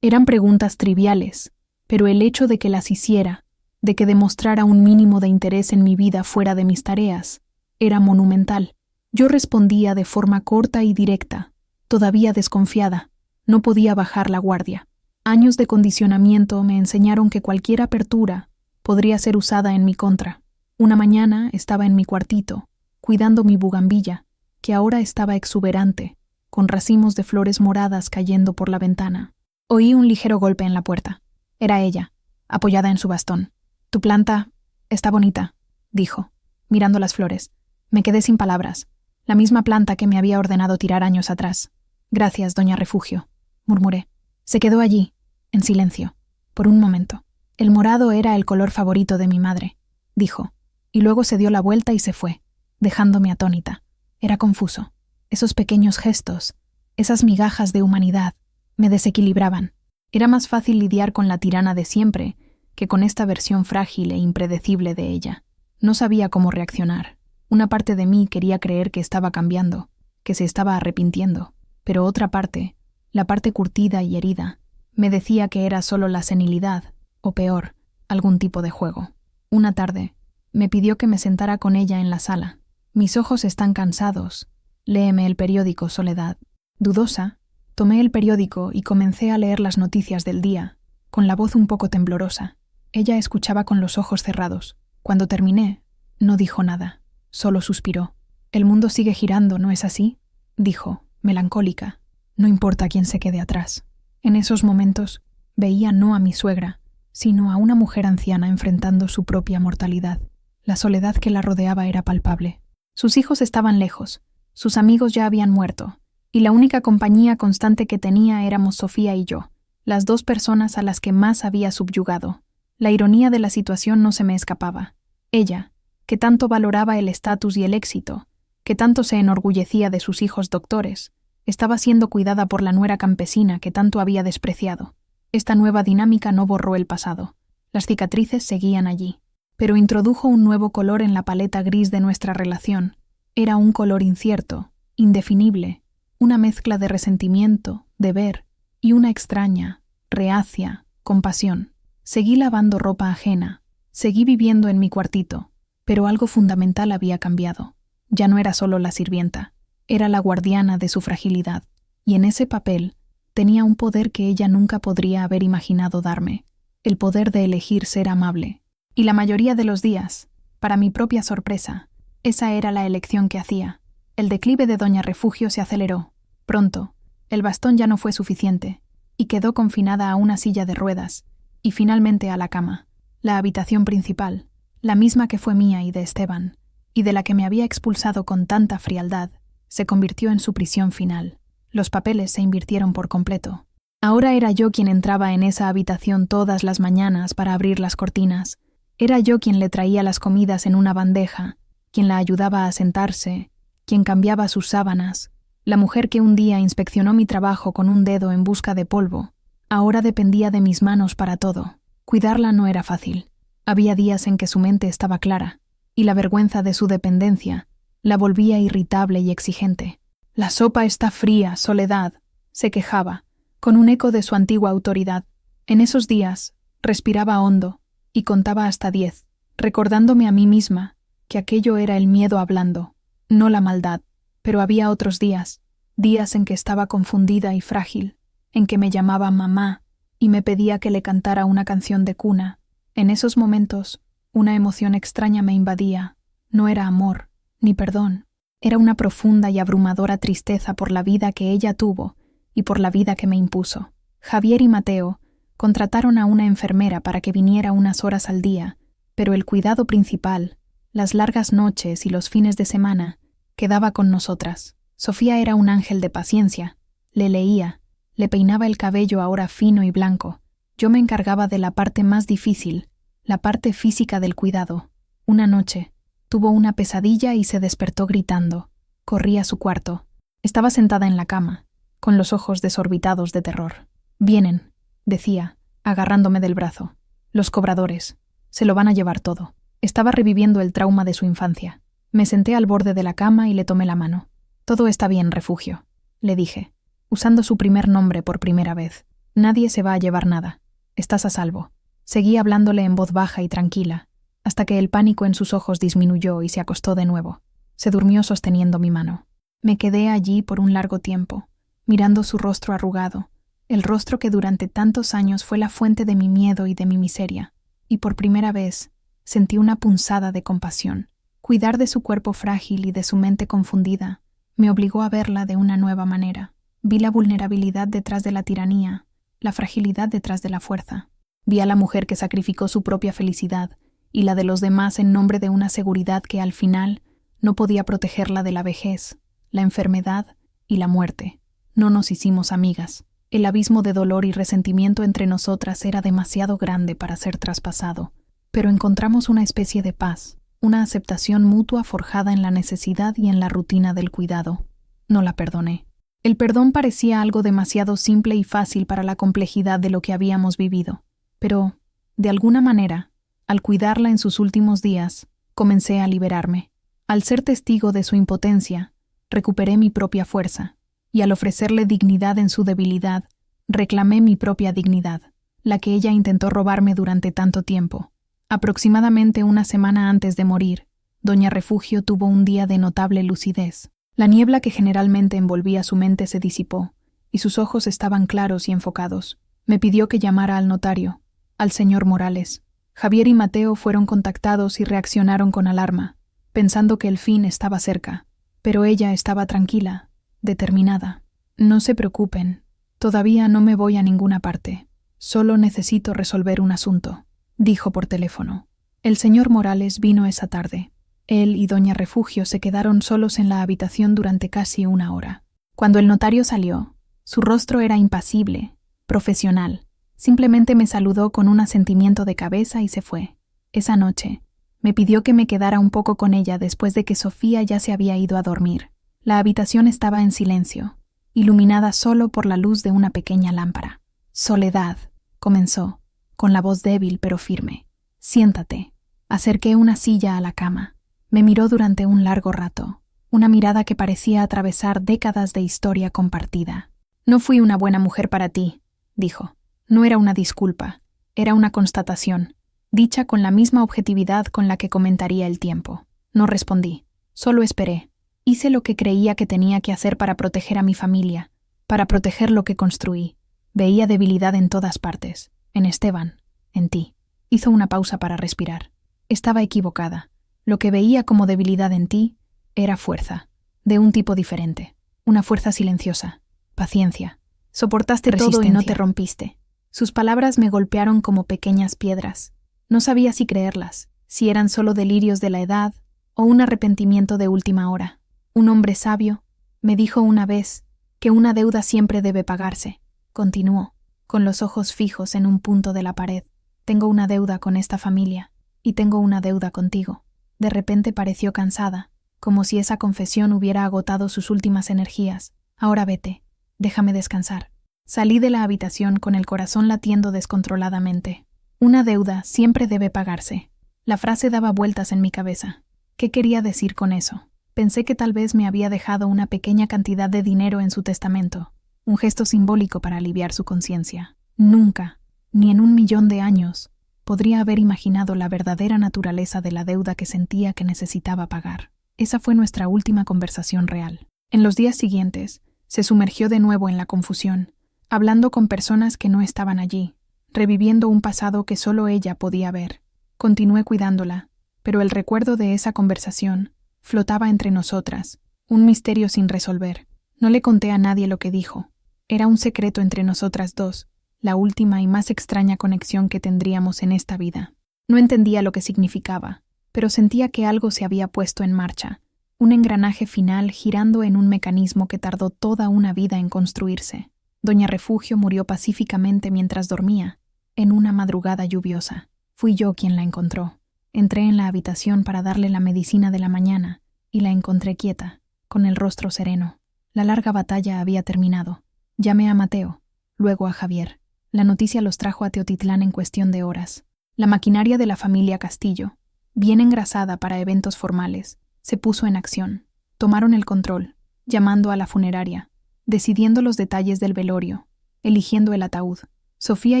[SPEAKER 1] Eran preguntas triviales, pero el hecho de que las hiciera, de que demostrara un mínimo de interés en mi vida fuera de mis tareas, era monumental. Yo respondía de forma corta y directa, todavía desconfiada. No podía bajar la guardia. Años de condicionamiento me enseñaron que cualquier apertura podría ser usada en mi contra. Una mañana estaba en mi cuartito, cuidando mi bugambilla, que ahora estaba exuberante, con racimos de flores moradas cayendo por la ventana. Oí un ligero golpe en la puerta. Era ella, apoyada en su bastón. «Tu planta está bonita», dijo, mirando las flores. Me quedé sin palabras. La misma planta que me había ordenado tirar años atrás. «Gracias, doña Refugio», murmuré. Se quedó allí, en silencio, por un momento. «El morado era el color favorito de mi madre», dijo, y luego se dio la vuelta y se fue, dejándome atónita. Era confuso. Esos pequeños gestos, esas migajas de humanidad, me desequilibraban. Era más fácil lidiar con la tirana de siempre que con esta versión frágil e impredecible de ella. No sabía cómo reaccionar. Una parte de mí quería creer que estaba cambiando, que se estaba arrepintiendo, pero otra parte, la parte curtida y herida, me decía que era solo la senilidad, o peor, algún tipo de juego. Una tarde, me pidió que me sentara con ella en la sala. Mis ojos están cansados. Léeme el periódico, Soledad. Dudosa, tomé el periódico y comencé a leer las noticias del día, con la voz un poco temblorosa. Ella escuchaba con los ojos cerrados. Cuando terminé, no dijo nada, solo suspiró. «El mundo sigue girando, ¿no es así?», dijo, melancólica. «No importa quién se quede atrás». En esos momentos, veía no a mi suegra, sino a una mujer anciana enfrentando su propia mortalidad. La soledad que la rodeaba era palpable. Sus hijos estaban lejos, sus amigos ya habían muerto, y la única compañía constante que tenía éramos Sofía y yo, las dos personas a las que más había subyugado. La ironía de la situación no se me escapaba. Ella, que tanto valoraba el estatus y el éxito, que tanto se enorgullecía de sus hijos doctores, estaba siendo cuidada por la nuera campesina que tanto había despreciado. Esta nueva dinámica no borró el pasado. Las cicatrices seguían allí, pero introdujo un nuevo color en la paleta gris de nuestra relación. Era un color incierto, indefinible, una mezcla de resentimiento, deber y una extraña, reacia, compasión. Seguí lavando ropa ajena, seguí viviendo en mi cuartito, pero algo fundamental había cambiado. Ya no era solo la sirvienta, era la guardiana de su fragilidad, y en ese papel tenía un poder que ella nunca podría haber imaginado darme, el poder de elegir ser amable. Y la mayoría de los días, para mi propia sorpresa, esa era la elección que hacía. El declive de doña Refugio se aceleró. Pronto, el bastón ya no fue suficiente, y quedó confinada a una silla de ruedas, y finalmente a la cama, la habitación principal, la misma que fue mía y de Esteban, y de la que me había expulsado con tanta frialdad, se convirtió en su prisión final. Los papeles se invirtieron por completo. Ahora era yo quien entraba en esa habitación todas las mañanas para abrir las cortinas. Era yo quien le traía las comidas en una bandeja, quien la ayudaba a sentarse, quien cambiaba sus sábanas. La mujer que un día inspeccionó mi trabajo con un dedo en busca de polvo, ahora dependía de mis manos para todo. Cuidarla no era fácil. Había días en que su mente estaba clara, y la vergüenza de su dependencia la volvía irritable y exigente. «La sopa está fría, Soledad», se quejaba, con un eco de su antigua autoridad. En esos días, respiraba hondo y contaba hasta 10, recordándome a mí misma que aquello era el miedo hablando, no la maldad. Pero había otros días en que estaba confundida y frágil, en que me llamaba mamá y me pedía que le cantara una canción de cuna. En esos momentos, una emoción extraña me invadía. No era amor, ni perdón. Era una profunda y abrumadora tristeza por la vida que ella tuvo y por la vida que me impuso. Javier y Mateo Contrataron a una enfermera para que viniera unas horas al día, pero el cuidado principal, las largas noches y los fines de semana, quedaba con nosotras. Sofía era un ángel de paciencia. Le leía, le peinaba el cabello ahora fino y blanco. Yo me encargaba de la parte más difícil, la parte física del cuidado. Una noche, tuvo una pesadilla y se despertó gritando. Corrí a su cuarto. Estaba sentada en la cama, con los ojos desorbitados de terror. «Vienen», decía, agarrándome del brazo. «Los cobradores. Se lo van a llevar todo». Estaba reviviendo el trauma de su infancia. Me senté al borde de la cama y le tomé la mano. «Todo está bien, Refugio», le dije, usando su primer nombre por primera vez. «Nadie se va a llevar nada. Estás a salvo». Seguí hablándole en voz baja y tranquila, hasta que el pánico en sus ojos disminuyó y se acostó de nuevo. Se durmió sosteniendo mi mano. Me quedé allí por un largo tiempo, mirando su rostro arrugado, el rostro que durante tantos años fue la fuente de mi miedo y de mi miseria, y por primera vez sentí una punzada de compasión. Cuidar de su cuerpo frágil y de su mente confundida me obligó a verla de una nueva manera. Vi la vulnerabilidad detrás de la tiranía, la fragilidad detrás de la fuerza. Vi a la mujer que sacrificó su propia felicidad y la de los demás en nombre de una seguridad que al final no podía protegerla de la vejez, la enfermedad y la muerte. No nos hicimos amigas. El abismo de dolor y resentimiento entre nosotras era demasiado grande para ser traspasado, pero encontramos una especie de paz, una aceptación mutua forjada en la necesidad y en la rutina del cuidado. No la perdoné. El perdón parecía algo demasiado simple y fácil para la complejidad de lo que habíamos vivido. Pero, de alguna manera, al cuidarla en sus últimos días, comencé a liberarme. Al ser testigo de su impotencia, recuperé mi propia fuerza, y al ofrecerle dignidad en su debilidad, reclamé mi propia dignidad, la que ella intentó robarme durante tanto tiempo. Aproximadamente una semana antes de morir, doña Refugio tuvo un día de notable lucidez. La niebla que generalmente envolvía su mente se disipó, y sus ojos estaban claros y enfocados. Me pidió que llamara al notario, al señor Morales. Javier y Mateo fueron contactados y reaccionaron con alarma, pensando que el fin estaba cerca. Pero ella estaba tranquila, determinada. «No se preocupen, todavía no me voy a ninguna parte. Solo necesito resolver un asunto», dijo por teléfono. El señor Morales vino esa tarde. Él y doña Refugio se quedaron solos en la habitación durante casi una hora. Cuando el notario salió, su rostro era impasible, profesional. Simplemente me saludó con un asentimiento de cabeza y se fue. Esa noche, me pidió que me quedara un poco con ella después de que Sofía ya se había ido a dormir. La habitación estaba en silencio, iluminada solo por la luz de una pequeña lámpara. «Soledad», comenzó, con la voz débil pero firme. «Siéntate». Acerqué una silla a la cama. Me miró durante un largo rato, una mirada que parecía atravesar décadas de historia compartida. «No fui una buena mujer para ti», dijo. No era una disculpa, era una constatación, dicha con la misma objetividad con la que comentaría el tiempo. No respondí, solo esperé. Hice lo que creía que tenía que hacer para proteger a mi familia, para proteger lo que construí. Veía debilidad en todas partes, en Esteban, en ti. Hizo una pausa para respirar. Estaba equivocada. Lo que veía como debilidad en ti era fuerza, de un tipo diferente. Una fuerza silenciosa, paciencia. Soportaste todo y no te rompiste. Sus palabras me golpearon como pequeñas piedras. No sabía si creerlas, si eran solo delirios de la edad o un arrepentimiento de última hora. Un hombre sabio me dijo una vez que una deuda siempre debe pagarse. Continuó, con los ojos fijos en un punto de la pared. Tengo una deuda con esta familia y tengo una deuda contigo. De repente pareció cansada, como si esa confesión hubiera agotado sus últimas energías. Ahora vete, déjame descansar. Salí de la habitación con el corazón latiendo descontroladamente. Una deuda siempre debe pagarse. La frase daba vueltas en mi cabeza. ¿Qué quería decir con eso? Pensé que tal vez me había dejado una pequeña cantidad de dinero en su testamento, un gesto simbólico para aliviar su conciencia. Nunca, ni en 1.000.000 de años, podría haber imaginado la verdadera naturaleza de la deuda que sentía que necesitaba pagar. Esa fue nuestra última conversación real. En los días siguientes, se sumergió de nuevo en la confusión, hablando con personas que no estaban allí, reviviendo un pasado que solo ella podía ver. Continué cuidándola, pero el recuerdo de esa conversación flotaba entre nosotras, un misterio sin resolver. No le conté a nadie lo que dijo. Era un secreto entre nosotras dos, la última y más extraña conexión que tendríamos en esta vida. No entendía lo que significaba, pero sentía que algo se había puesto en marcha, un engranaje final girando en un mecanismo que tardó toda una vida en construirse. Doña Refugio murió pacíficamente mientras dormía, en una madrugada lluviosa. Fui yo quien la encontró. Entré en la habitación para darle la medicina de la mañana y la encontré quieta, con el rostro sereno. La larga batalla había terminado. Llamé a Mateo, luego a Javier. La noticia los trajo a Teotitlán en cuestión de horas. La maquinaria de la familia Castillo, bien engrasada para eventos formales, se puso en acción. Tomaron el control, llamando a la funeraria, decidiendo los detalles del velorio, eligiendo el ataúd. Sofía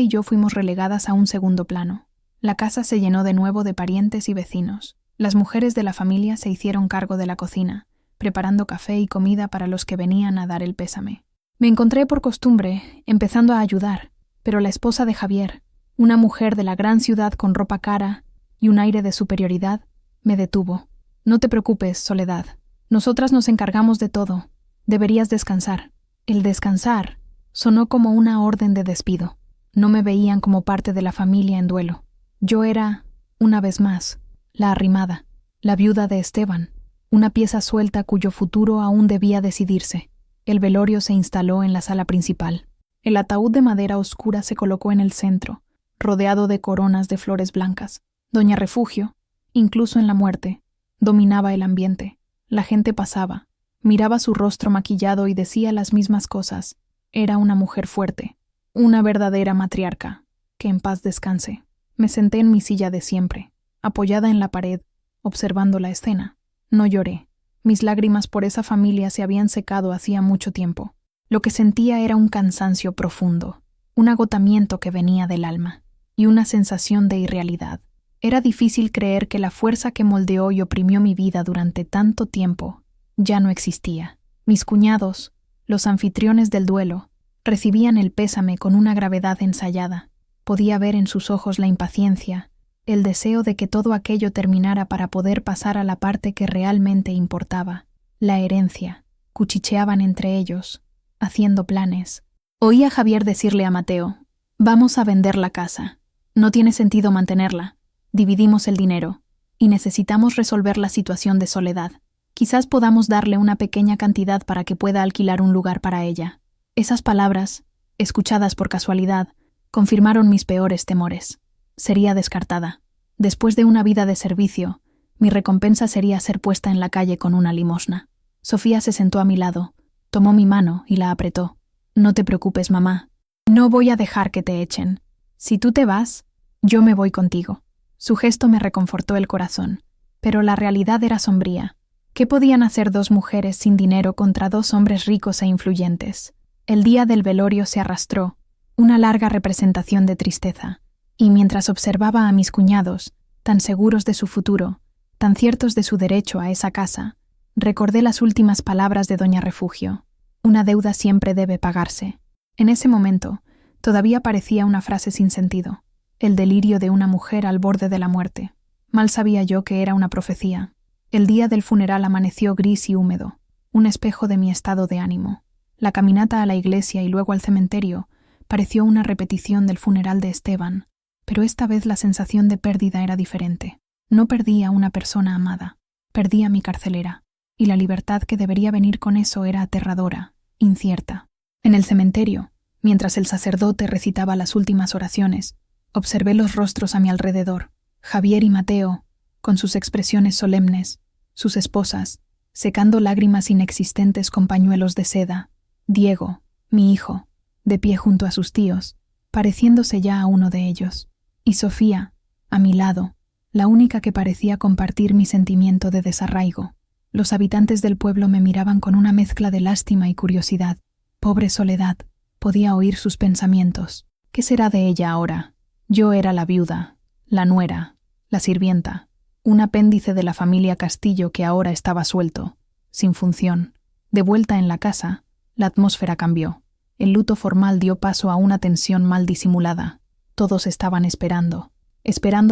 [SPEAKER 1] y yo fuimos relegadas a un segundo plano. La casa se llenó de nuevo de parientes y vecinos. Las mujeres de la familia se hicieron cargo de la cocina, preparando café y comida para los que venían a dar el pésame. Me encontré por costumbre, empezando a ayudar, pero la esposa de Javier, una mujer de la gran ciudad con ropa cara y un aire de superioridad, me detuvo. No te preocupes, Soledad. Nosotras nos encargamos de todo. Deberías descansar. El descansar sonó como una orden de despido. No me veían como parte de la familia en duelo. Yo era, una vez más, la arrimada, la viuda de Esteban, una pieza suelta cuyo futuro aún debía decidirse. El velorio se instaló en la sala principal. El ataúd de madera oscura se colocó en el centro, rodeado de coronas de flores blancas. Doña Refugio, incluso en la muerte, dominaba el ambiente. La gente pasaba, miraba su rostro maquillado y decía las mismas cosas. Era una mujer fuerte, una verdadera matriarca. Que en paz descanse. Me senté en mi silla de siempre, apoyada en la pared, observando la escena. No lloré. Mis lágrimas por esa familia se habían secado hacía mucho tiempo. Lo que sentía era un cansancio profundo, un agotamiento que venía del alma, y una sensación de irrealidad. Era difícil creer que la fuerza que moldeó y oprimió mi vida durante tanto tiempo ya no existía. Mis cuñados, los anfitriones del duelo, recibían el pésame con una gravedad ensayada. Podía ver en sus ojos la impaciencia, el deseo de que todo aquello terminara para poder pasar a la parte que realmente importaba, la herencia. Cuchicheaban entre ellos, haciendo planes. Oí a Javier decirle a Mateo: «Vamos a vender la casa. No tiene sentido mantenerla. Dividimos el dinero, y necesitamos resolver la situación de Soledad. Quizás podamos darle una pequeña cantidad para que pueda alquilar un lugar para ella». Esas palabras, escuchadas por casualidad, confirmaron mis peores temores. Sería descartada. Después de una vida de servicio, mi recompensa sería ser puesta en la calle con una limosna. Sofía se sentó a mi lado, tomó mi mano y la apretó. «No te preocupes, mamá. No voy a dejar que te echen. Si tú te vas, yo me voy contigo». Su gesto me reconfortó el corazón, pero la realidad era sombría. ¿Qué podían hacer dos mujeres sin dinero contra dos hombres ricos e influyentes? El día del velorio se arrastró, una larga representación de tristeza, y mientras observaba a mis cuñados, tan seguros de su futuro, tan ciertos de su derecho a esa casa, recordé las últimas palabras de Doña Refugio: «Una deuda siempre debe pagarse». En ese momento, todavía parecía una frase sin sentido, el delirio de una mujer al borde de la muerte. Mal sabía yo que era una profecía. El día del funeral amaneció gris y húmedo, un espejo de mi estado de ánimo. La caminata a la iglesia y luego al cementerio pareció una repetición del funeral de Esteban, pero esta vez la sensación de pérdida era diferente. No perdí a una persona amada, perdí a mi carcelera, y la libertad que debería venir con eso era aterradora, incierta. En el cementerio, mientras el sacerdote recitaba las últimas oraciones, observé los rostros a mi alrededor, Javier y Mateo, con sus expresiones solemnes, sus esposas, secando lágrimas inexistentes con pañuelos de seda, Diego, mi hijo, de pie junto a sus tíos, pareciéndose ya a uno de ellos, y Sofía, a mi lado, la única que parecía compartir mi sentimiento de desarraigo. Los habitantes del pueblo me miraban con una mezcla de lástima y curiosidad. Pobre Soledad, podía oír sus pensamientos. ¿Qué será de ella ahora? Yo era la viuda, la nuera, la sirvienta, un apéndice de la familia Castillo que ahora estaba suelto, sin función. De vuelta en la casa, la atmósfera cambió. El luto formal dio paso a una tensión mal disimulada. Todos estaban esperando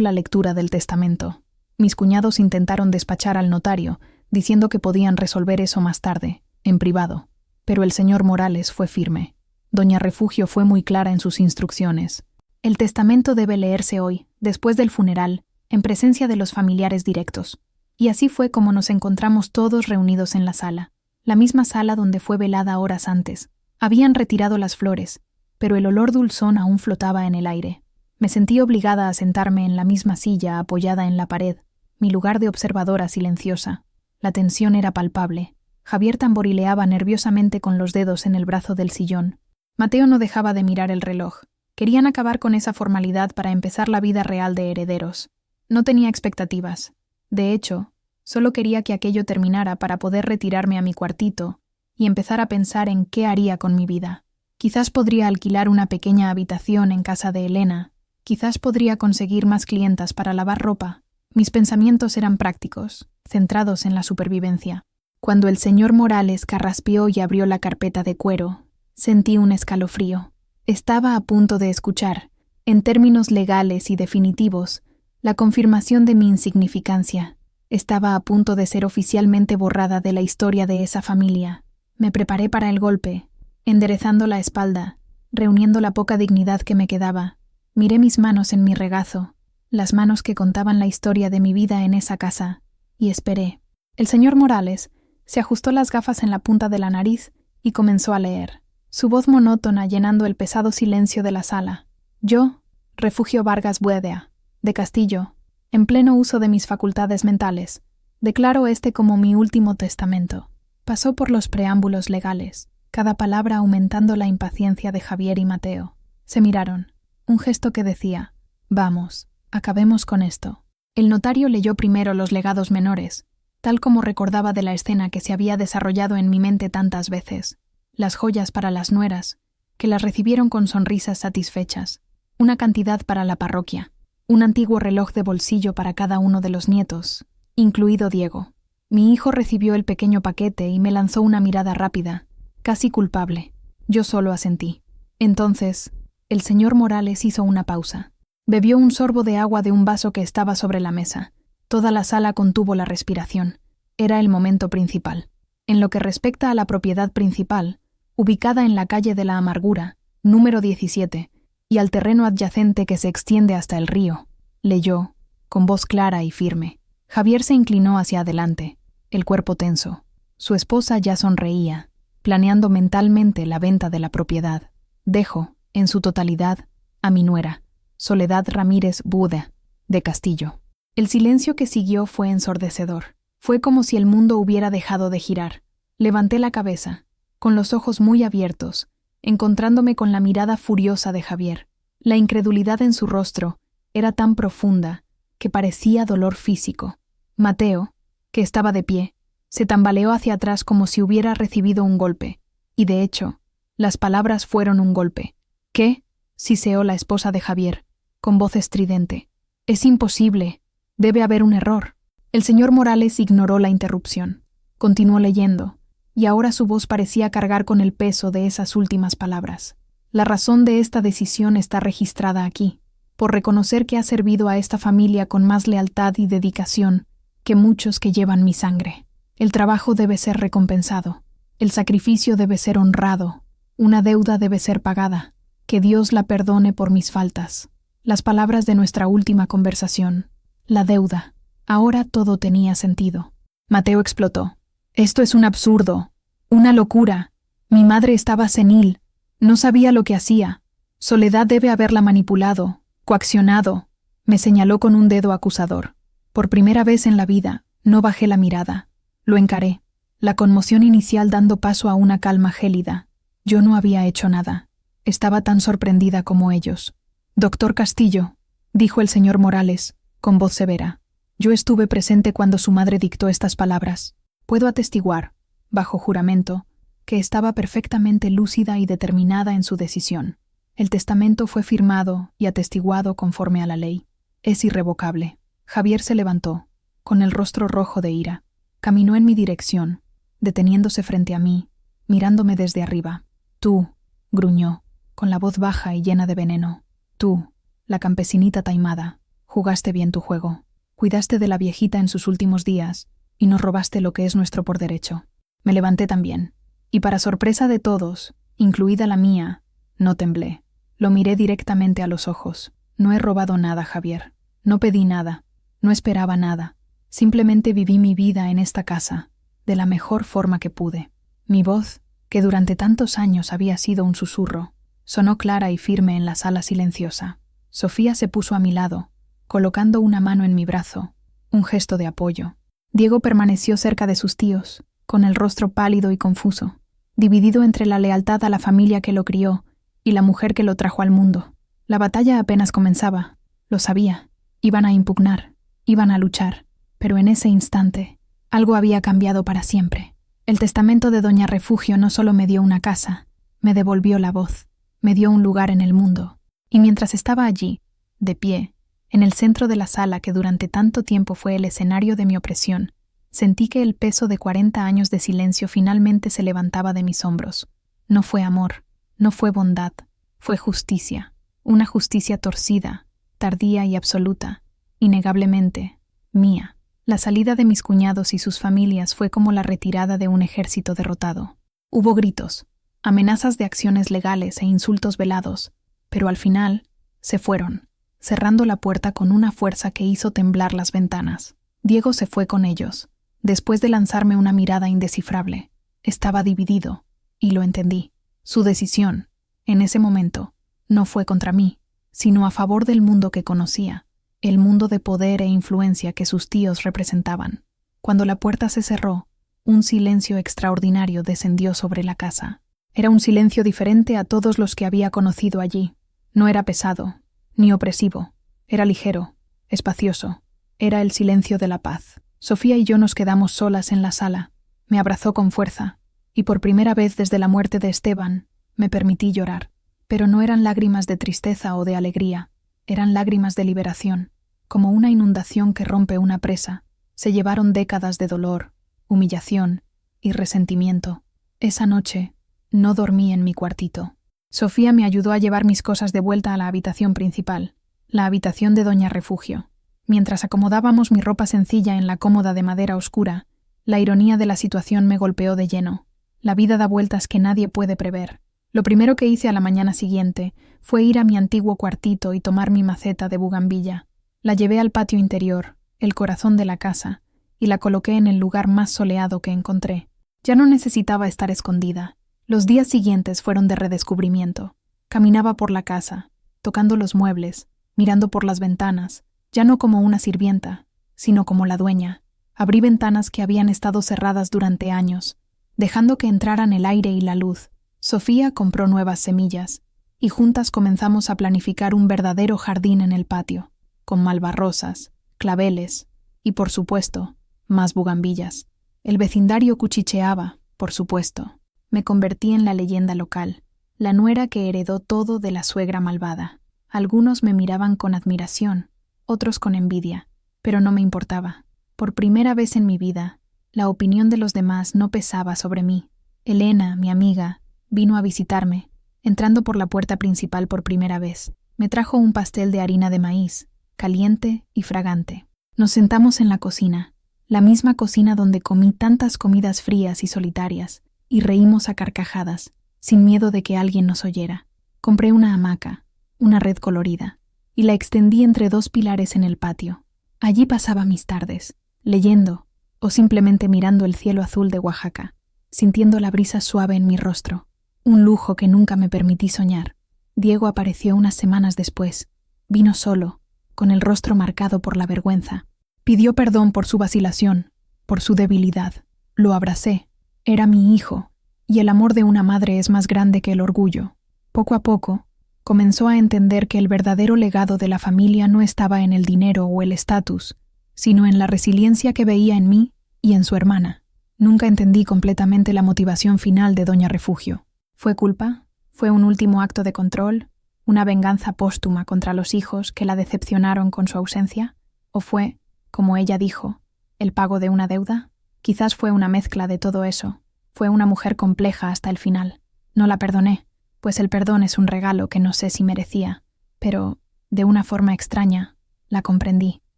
[SPEAKER 1] la lectura del testamento. Mis cuñados intentaron despachar al notario, diciendo que podían resolver eso más tarde, en privado. Pero el señor Morales fue firme.
[SPEAKER 2] Doña Refugio fue muy clara en sus instrucciones. El testamento debe leerse hoy, después del funeral, en presencia de los familiares directos. Y así fue como nos encontramos todos reunidos en la sala, la misma sala donde fue velada horas antes. Habían retirado las flores, pero el olor dulzón aún flotaba en el aire. Me sentí obligada a sentarme en la misma silla apoyada en la pared, mi lugar de observadora silenciosa. La tensión era palpable. Javier tamborileaba nerviosamente con los dedos en el brazo del sillón. Mateo no dejaba de mirar el reloj. Querían acabar con esa formalidad para empezar la vida real de herederos. No tenía expectativas. De hecho, solo quería que aquello terminara para poder retirarme a mi cuartito y empezar a pensar en qué haría con mi vida. Quizás podría alquilar una pequeña habitación en casa de Elena. Quizás podría conseguir más clientas para lavar ropa. Mis pensamientos eran prácticos, centrados en la supervivencia. Cuando el señor Morales carraspeó y abrió la carpeta de cuero, sentí un escalofrío. Estaba a punto de escuchar, en términos legales y definitivos, la confirmación de mi insignificancia. Estaba a punto de ser oficialmente borrada de la historia de esa familia. Me preparé para el golpe, enderezando la espalda, reuniendo la poca dignidad que me quedaba. Miré mis manos en mi regazo, las manos que contaban la historia de mi vida en esa casa, y esperé. El señor Morales se ajustó las gafas en la punta de la nariz y comenzó a leer, su voz monótona llenando el pesado silencio de la sala. Yo, Refugio Vargas Buedea, de Castillo, en pleno uso de mis facultades mentales, declaro este como mi último testamento. Pasó por los preámbulos legales, cada palabra aumentando la impaciencia de Javier y Mateo. Se miraron, un gesto que decía, vamos, acabemos con esto. El notario leyó primero los legados menores, tal como recordaba de la escena que se había desarrollado en mi mente tantas veces. Las joyas para las nueras, que las recibieron con sonrisas satisfechas, una cantidad para la parroquia, un antiguo reloj de bolsillo para cada uno de los nietos, incluido Diego. Mi hijo recibió el pequeño paquete y me lanzó una mirada rápida, casi culpable. Yo solo asentí. Entonces, el señor Morales hizo una pausa. Bebió un sorbo de agua de un vaso que estaba sobre la mesa. Toda la sala contuvo la respiración. Era el momento principal. En lo que respecta a la propiedad principal, ubicada en la calle de la Amargura, número 17, y al terreno adyacente que se extiende hasta el río, leyó, con voz clara y firme. Javier se inclinó hacia adelante, el cuerpo tenso. Su esposa ya sonreía, planeando mentalmente la venta de la propiedad. Dejo, en su totalidad, a mi nuera, Soledad Ramírez Buedea, de Castillo. El silencio que siguió fue ensordecedor. Fue como si el mundo hubiera dejado de girar. Levanté la cabeza, con los ojos muy abiertos, encontrándome con la mirada furiosa de Javier. La incredulidad en su rostro era tan profunda que parecía dolor físico. Mateo, que estaba de pie, se tambaleó hacia atrás como si hubiera recibido un golpe, y de hecho, las palabras fueron un golpe. ¿Qué?, siseó la esposa de Javier, con voz estridente. Es imposible. Debe haber un error. El señor Morales ignoró la interrupción. Continuó leyendo, y ahora su voz parecía cargar con el peso de esas últimas palabras. La razón de esta decisión está registrada aquí, por reconocer que ha servido a esta familia con más lealtad y dedicación que muchos que llevan mi sangre. El trabajo debe ser recompensado. El sacrificio debe ser honrado. Una deuda debe ser pagada. Que Dios la perdone por mis faltas. Las palabras de nuestra última conversación. La deuda. Ahora todo tenía sentido. Mateo explotó. Esto es un absurdo. Una locura. Mi madre estaba senil. No sabía lo que hacía. Soledad debe haberla manipulado, coaccionado. Me señaló con un dedo acusador. Por primera vez en la vida, no bajé la mirada. Lo encaré. La conmoción inicial dando paso a una calma gélida. Yo no había hecho nada. Estaba tan sorprendida como ellos. Doctor Castillo, dijo el señor Morales, con voz severa. Yo estuve presente cuando su madre dictó estas palabras. Puedo atestiguar, bajo juramento, que estaba perfectamente lúcida y determinada en su decisión. El testamento fue firmado y atestiguado conforme a la ley. Es irrevocable. Javier se levantó, con el rostro rojo de ira. Caminó en mi dirección, deteniéndose frente a mí, mirándome desde arriba. Tú, gruñó, con la voz baja y llena de veneno. Tú, la campesinita taimada, jugaste bien tu juego. Cuidaste de la viejita en sus últimos días y nos robaste lo que es nuestro por derecho. Me levanté también, y para sorpresa de todos, incluida la mía, no temblé. Lo miré directamente a los ojos. No he robado nada, Javier. No pedí nada. No esperaba nada. Simplemente viví mi vida en esta casa, de la mejor forma que pude. Mi voz, que durante tantos años había sido un susurro, sonó clara y firme en la sala silenciosa. Sofía se puso a mi lado, colocando una mano en mi brazo, un gesto de apoyo. Diego permaneció cerca de sus tíos, con el rostro pálido y confuso, dividido entre la lealtad a la familia que lo crió y la mujer que lo trajo al mundo. La batalla apenas comenzaba, lo sabía. Iban a impugnar, iban a luchar, pero en ese instante, algo había cambiado para siempre. El testamento de Doña Refugio no solo me dio una casa, me devolvió la voz, me dio un lugar en el mundo. Y mientras estaba allí, de pie, en el centro de la sala que durante tanto tiempo fue el escenario de mi opresión, sentí que el peso de 40 años de silencio finalmente se levantaba de mis hombros. No fue amor, no fue bondad, fue justicia, una justicia torcida, tardía y absoluta, innegablemente, mía. La salida de mis cuñados y sus familias fue como la retirada de un ejército derrotado. Hubo gritos, amenazas de acciones legales e insultos velados, pero al final se fueron, cerrando la puerta con una fuerza que hizo temblar las ventanas. Diego se fue con ellos, después de lanzarme una mirada indescifrable. Estaba dividido, y lo entendí. Su decisión, en ese momento, no fue contra mí, sino a favor del mundo que conocía, el mundo de poder e influencia que sus tíos representaban. Cuando la puerta se cerró, un silencio extraordinario descendió sobre la casa. Era un silencio diferente a todos los que había conocido allí. No era pesado, ni opresivo. Era ligero, espacioso. Era el silencio de la paz. Sofía y yo nos quedamos solas en la sala. Me abrazó con fuerza, y por primera vez desde la muerte de Esteban, me permití llorar. Pero no eran lágrimas de tristeza o de alegría, eran lágrimas de liberación, como una inundación que rompe una presa. Se llevaron décadas de dolor, humillación y resentimiento. Esa noche no dormí en mi cuartito. Sofía me ayudó a llevar mis cosas de vuelta a la habitación principal, la habitación de Doña Refugio. Mientras acomodábamos mi ropa sencilla en la cómoda de madera oscura, la ironía de la situación me golpeó de lleno. La vida da vueltas que nadie puede prever. Lo primero que hice a la mañana siguiente fue ir a mi antiguo cuartito y tomar mi maceta de bugambilla. La llevé al patio interior, el corazón de la casa, y la coloqué en el lugar más soleado que encontré. Ya no necesitaba estar escondida. Los días siguientes fueron de redescubrimiento. Caminaba por la casa, tocando los muebles, mirando por las ventanas, ya no como una sirvienta, sino como la dueña. Abrí ventanas que habían estado cerradas durante años, dejando que entraran el aire y la luz. Sofía compró nuevas semillas, y juntas comenzamos a planificar un verdadero jardín en el patio, con malvarrosas, claveles y, por supuesto, más bugambillas. El vecindario cuchicheaba, por supuesto. Me convertí en la leyenda local, la nuera que heredó todo de la suegra malvada. Algunos me miraban con admiración, otros con envidia, pero no me importaba. Por primera vez en mi vida, la opinión de los demás no pesaba sobre mí. Elena, mi amiga, vino a visitarme, entrando por la puerta principal por primera vez. Me trajo un pastel de harina de maíz, caliente y fragante. Nos sentamos en la cocina, la misma cocina donde comí tantas comidas frías y solitarias, y reímos a carcajadas, sin miedo de que alguien nos oyera. Compré una hamaca, una red colorida, y la extendí entre dos pilares en el patio. Allí pasaba mis tardes, leyendo, o simplemente mirando el cielo azul de Oaxaca, sintiendo la brisa suave en mi rostro, un lujo que nunca me permití soñar. Diego apareció unas semanas después. Vino solo, con el rostro marcado por la vergüenza. Pidió perdón por su vacilación, por su debilidad. Lo abracé. Era mi hijo, y el amor de una madre es más grande que el orgullo. Poco a poco, comenzó a entender que el verdadero legado de la familia no estaba en el dinero o el estatus, sino en la resiliencia que veía en mí y en su hermana. Nunca entendí completamente la motivación final de Doña Refugio. ¿Fue culpa? ¿Fue un último acto de control? ¿Una venganza póstuma contra los hijos que la decepcionaron con su ausencia? ¿O fue, como ella dijo, el pago de una deuda? Quizás fue una mezcla de todo eso. Fue una mujer compleja hasta el final. No la perdoné, pues el perdón es un regalo que no sé si merecía, pero, de una forma extraña, la comprendí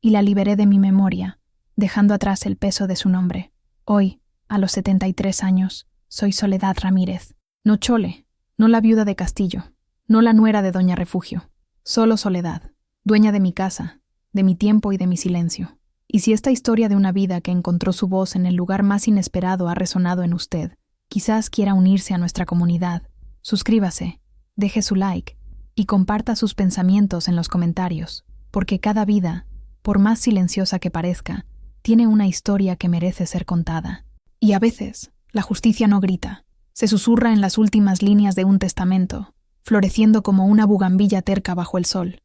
[SPEAKER 2] y la liberé de mi memoria, dejando atrás el peso de su nombre. Hoy, a los 73 años, soy Soledad Ramírez. No Chole,
[SPEAKER 1] No la viuda de Castillo, no la nuera de Doña Refugio, solo Soledad, dueña de mi casa, de mi tiempo y de mi silencio. Y si esta historia de una vida que encontró su voz en el lugar más inesperado ha resonado en usted, quizás quiera unirse a nuestra comunidad. Suscríbase, deje su like y comparta sus pensamientos en los comentarios, porque cada vida, por más silenciosa que parezca, tiene una historia que merece ser contada. Y a veces, la justicia no grita, se susurra en las últimas líneas de un testamento, floreciendo como una bugambilla terca bajo el sol.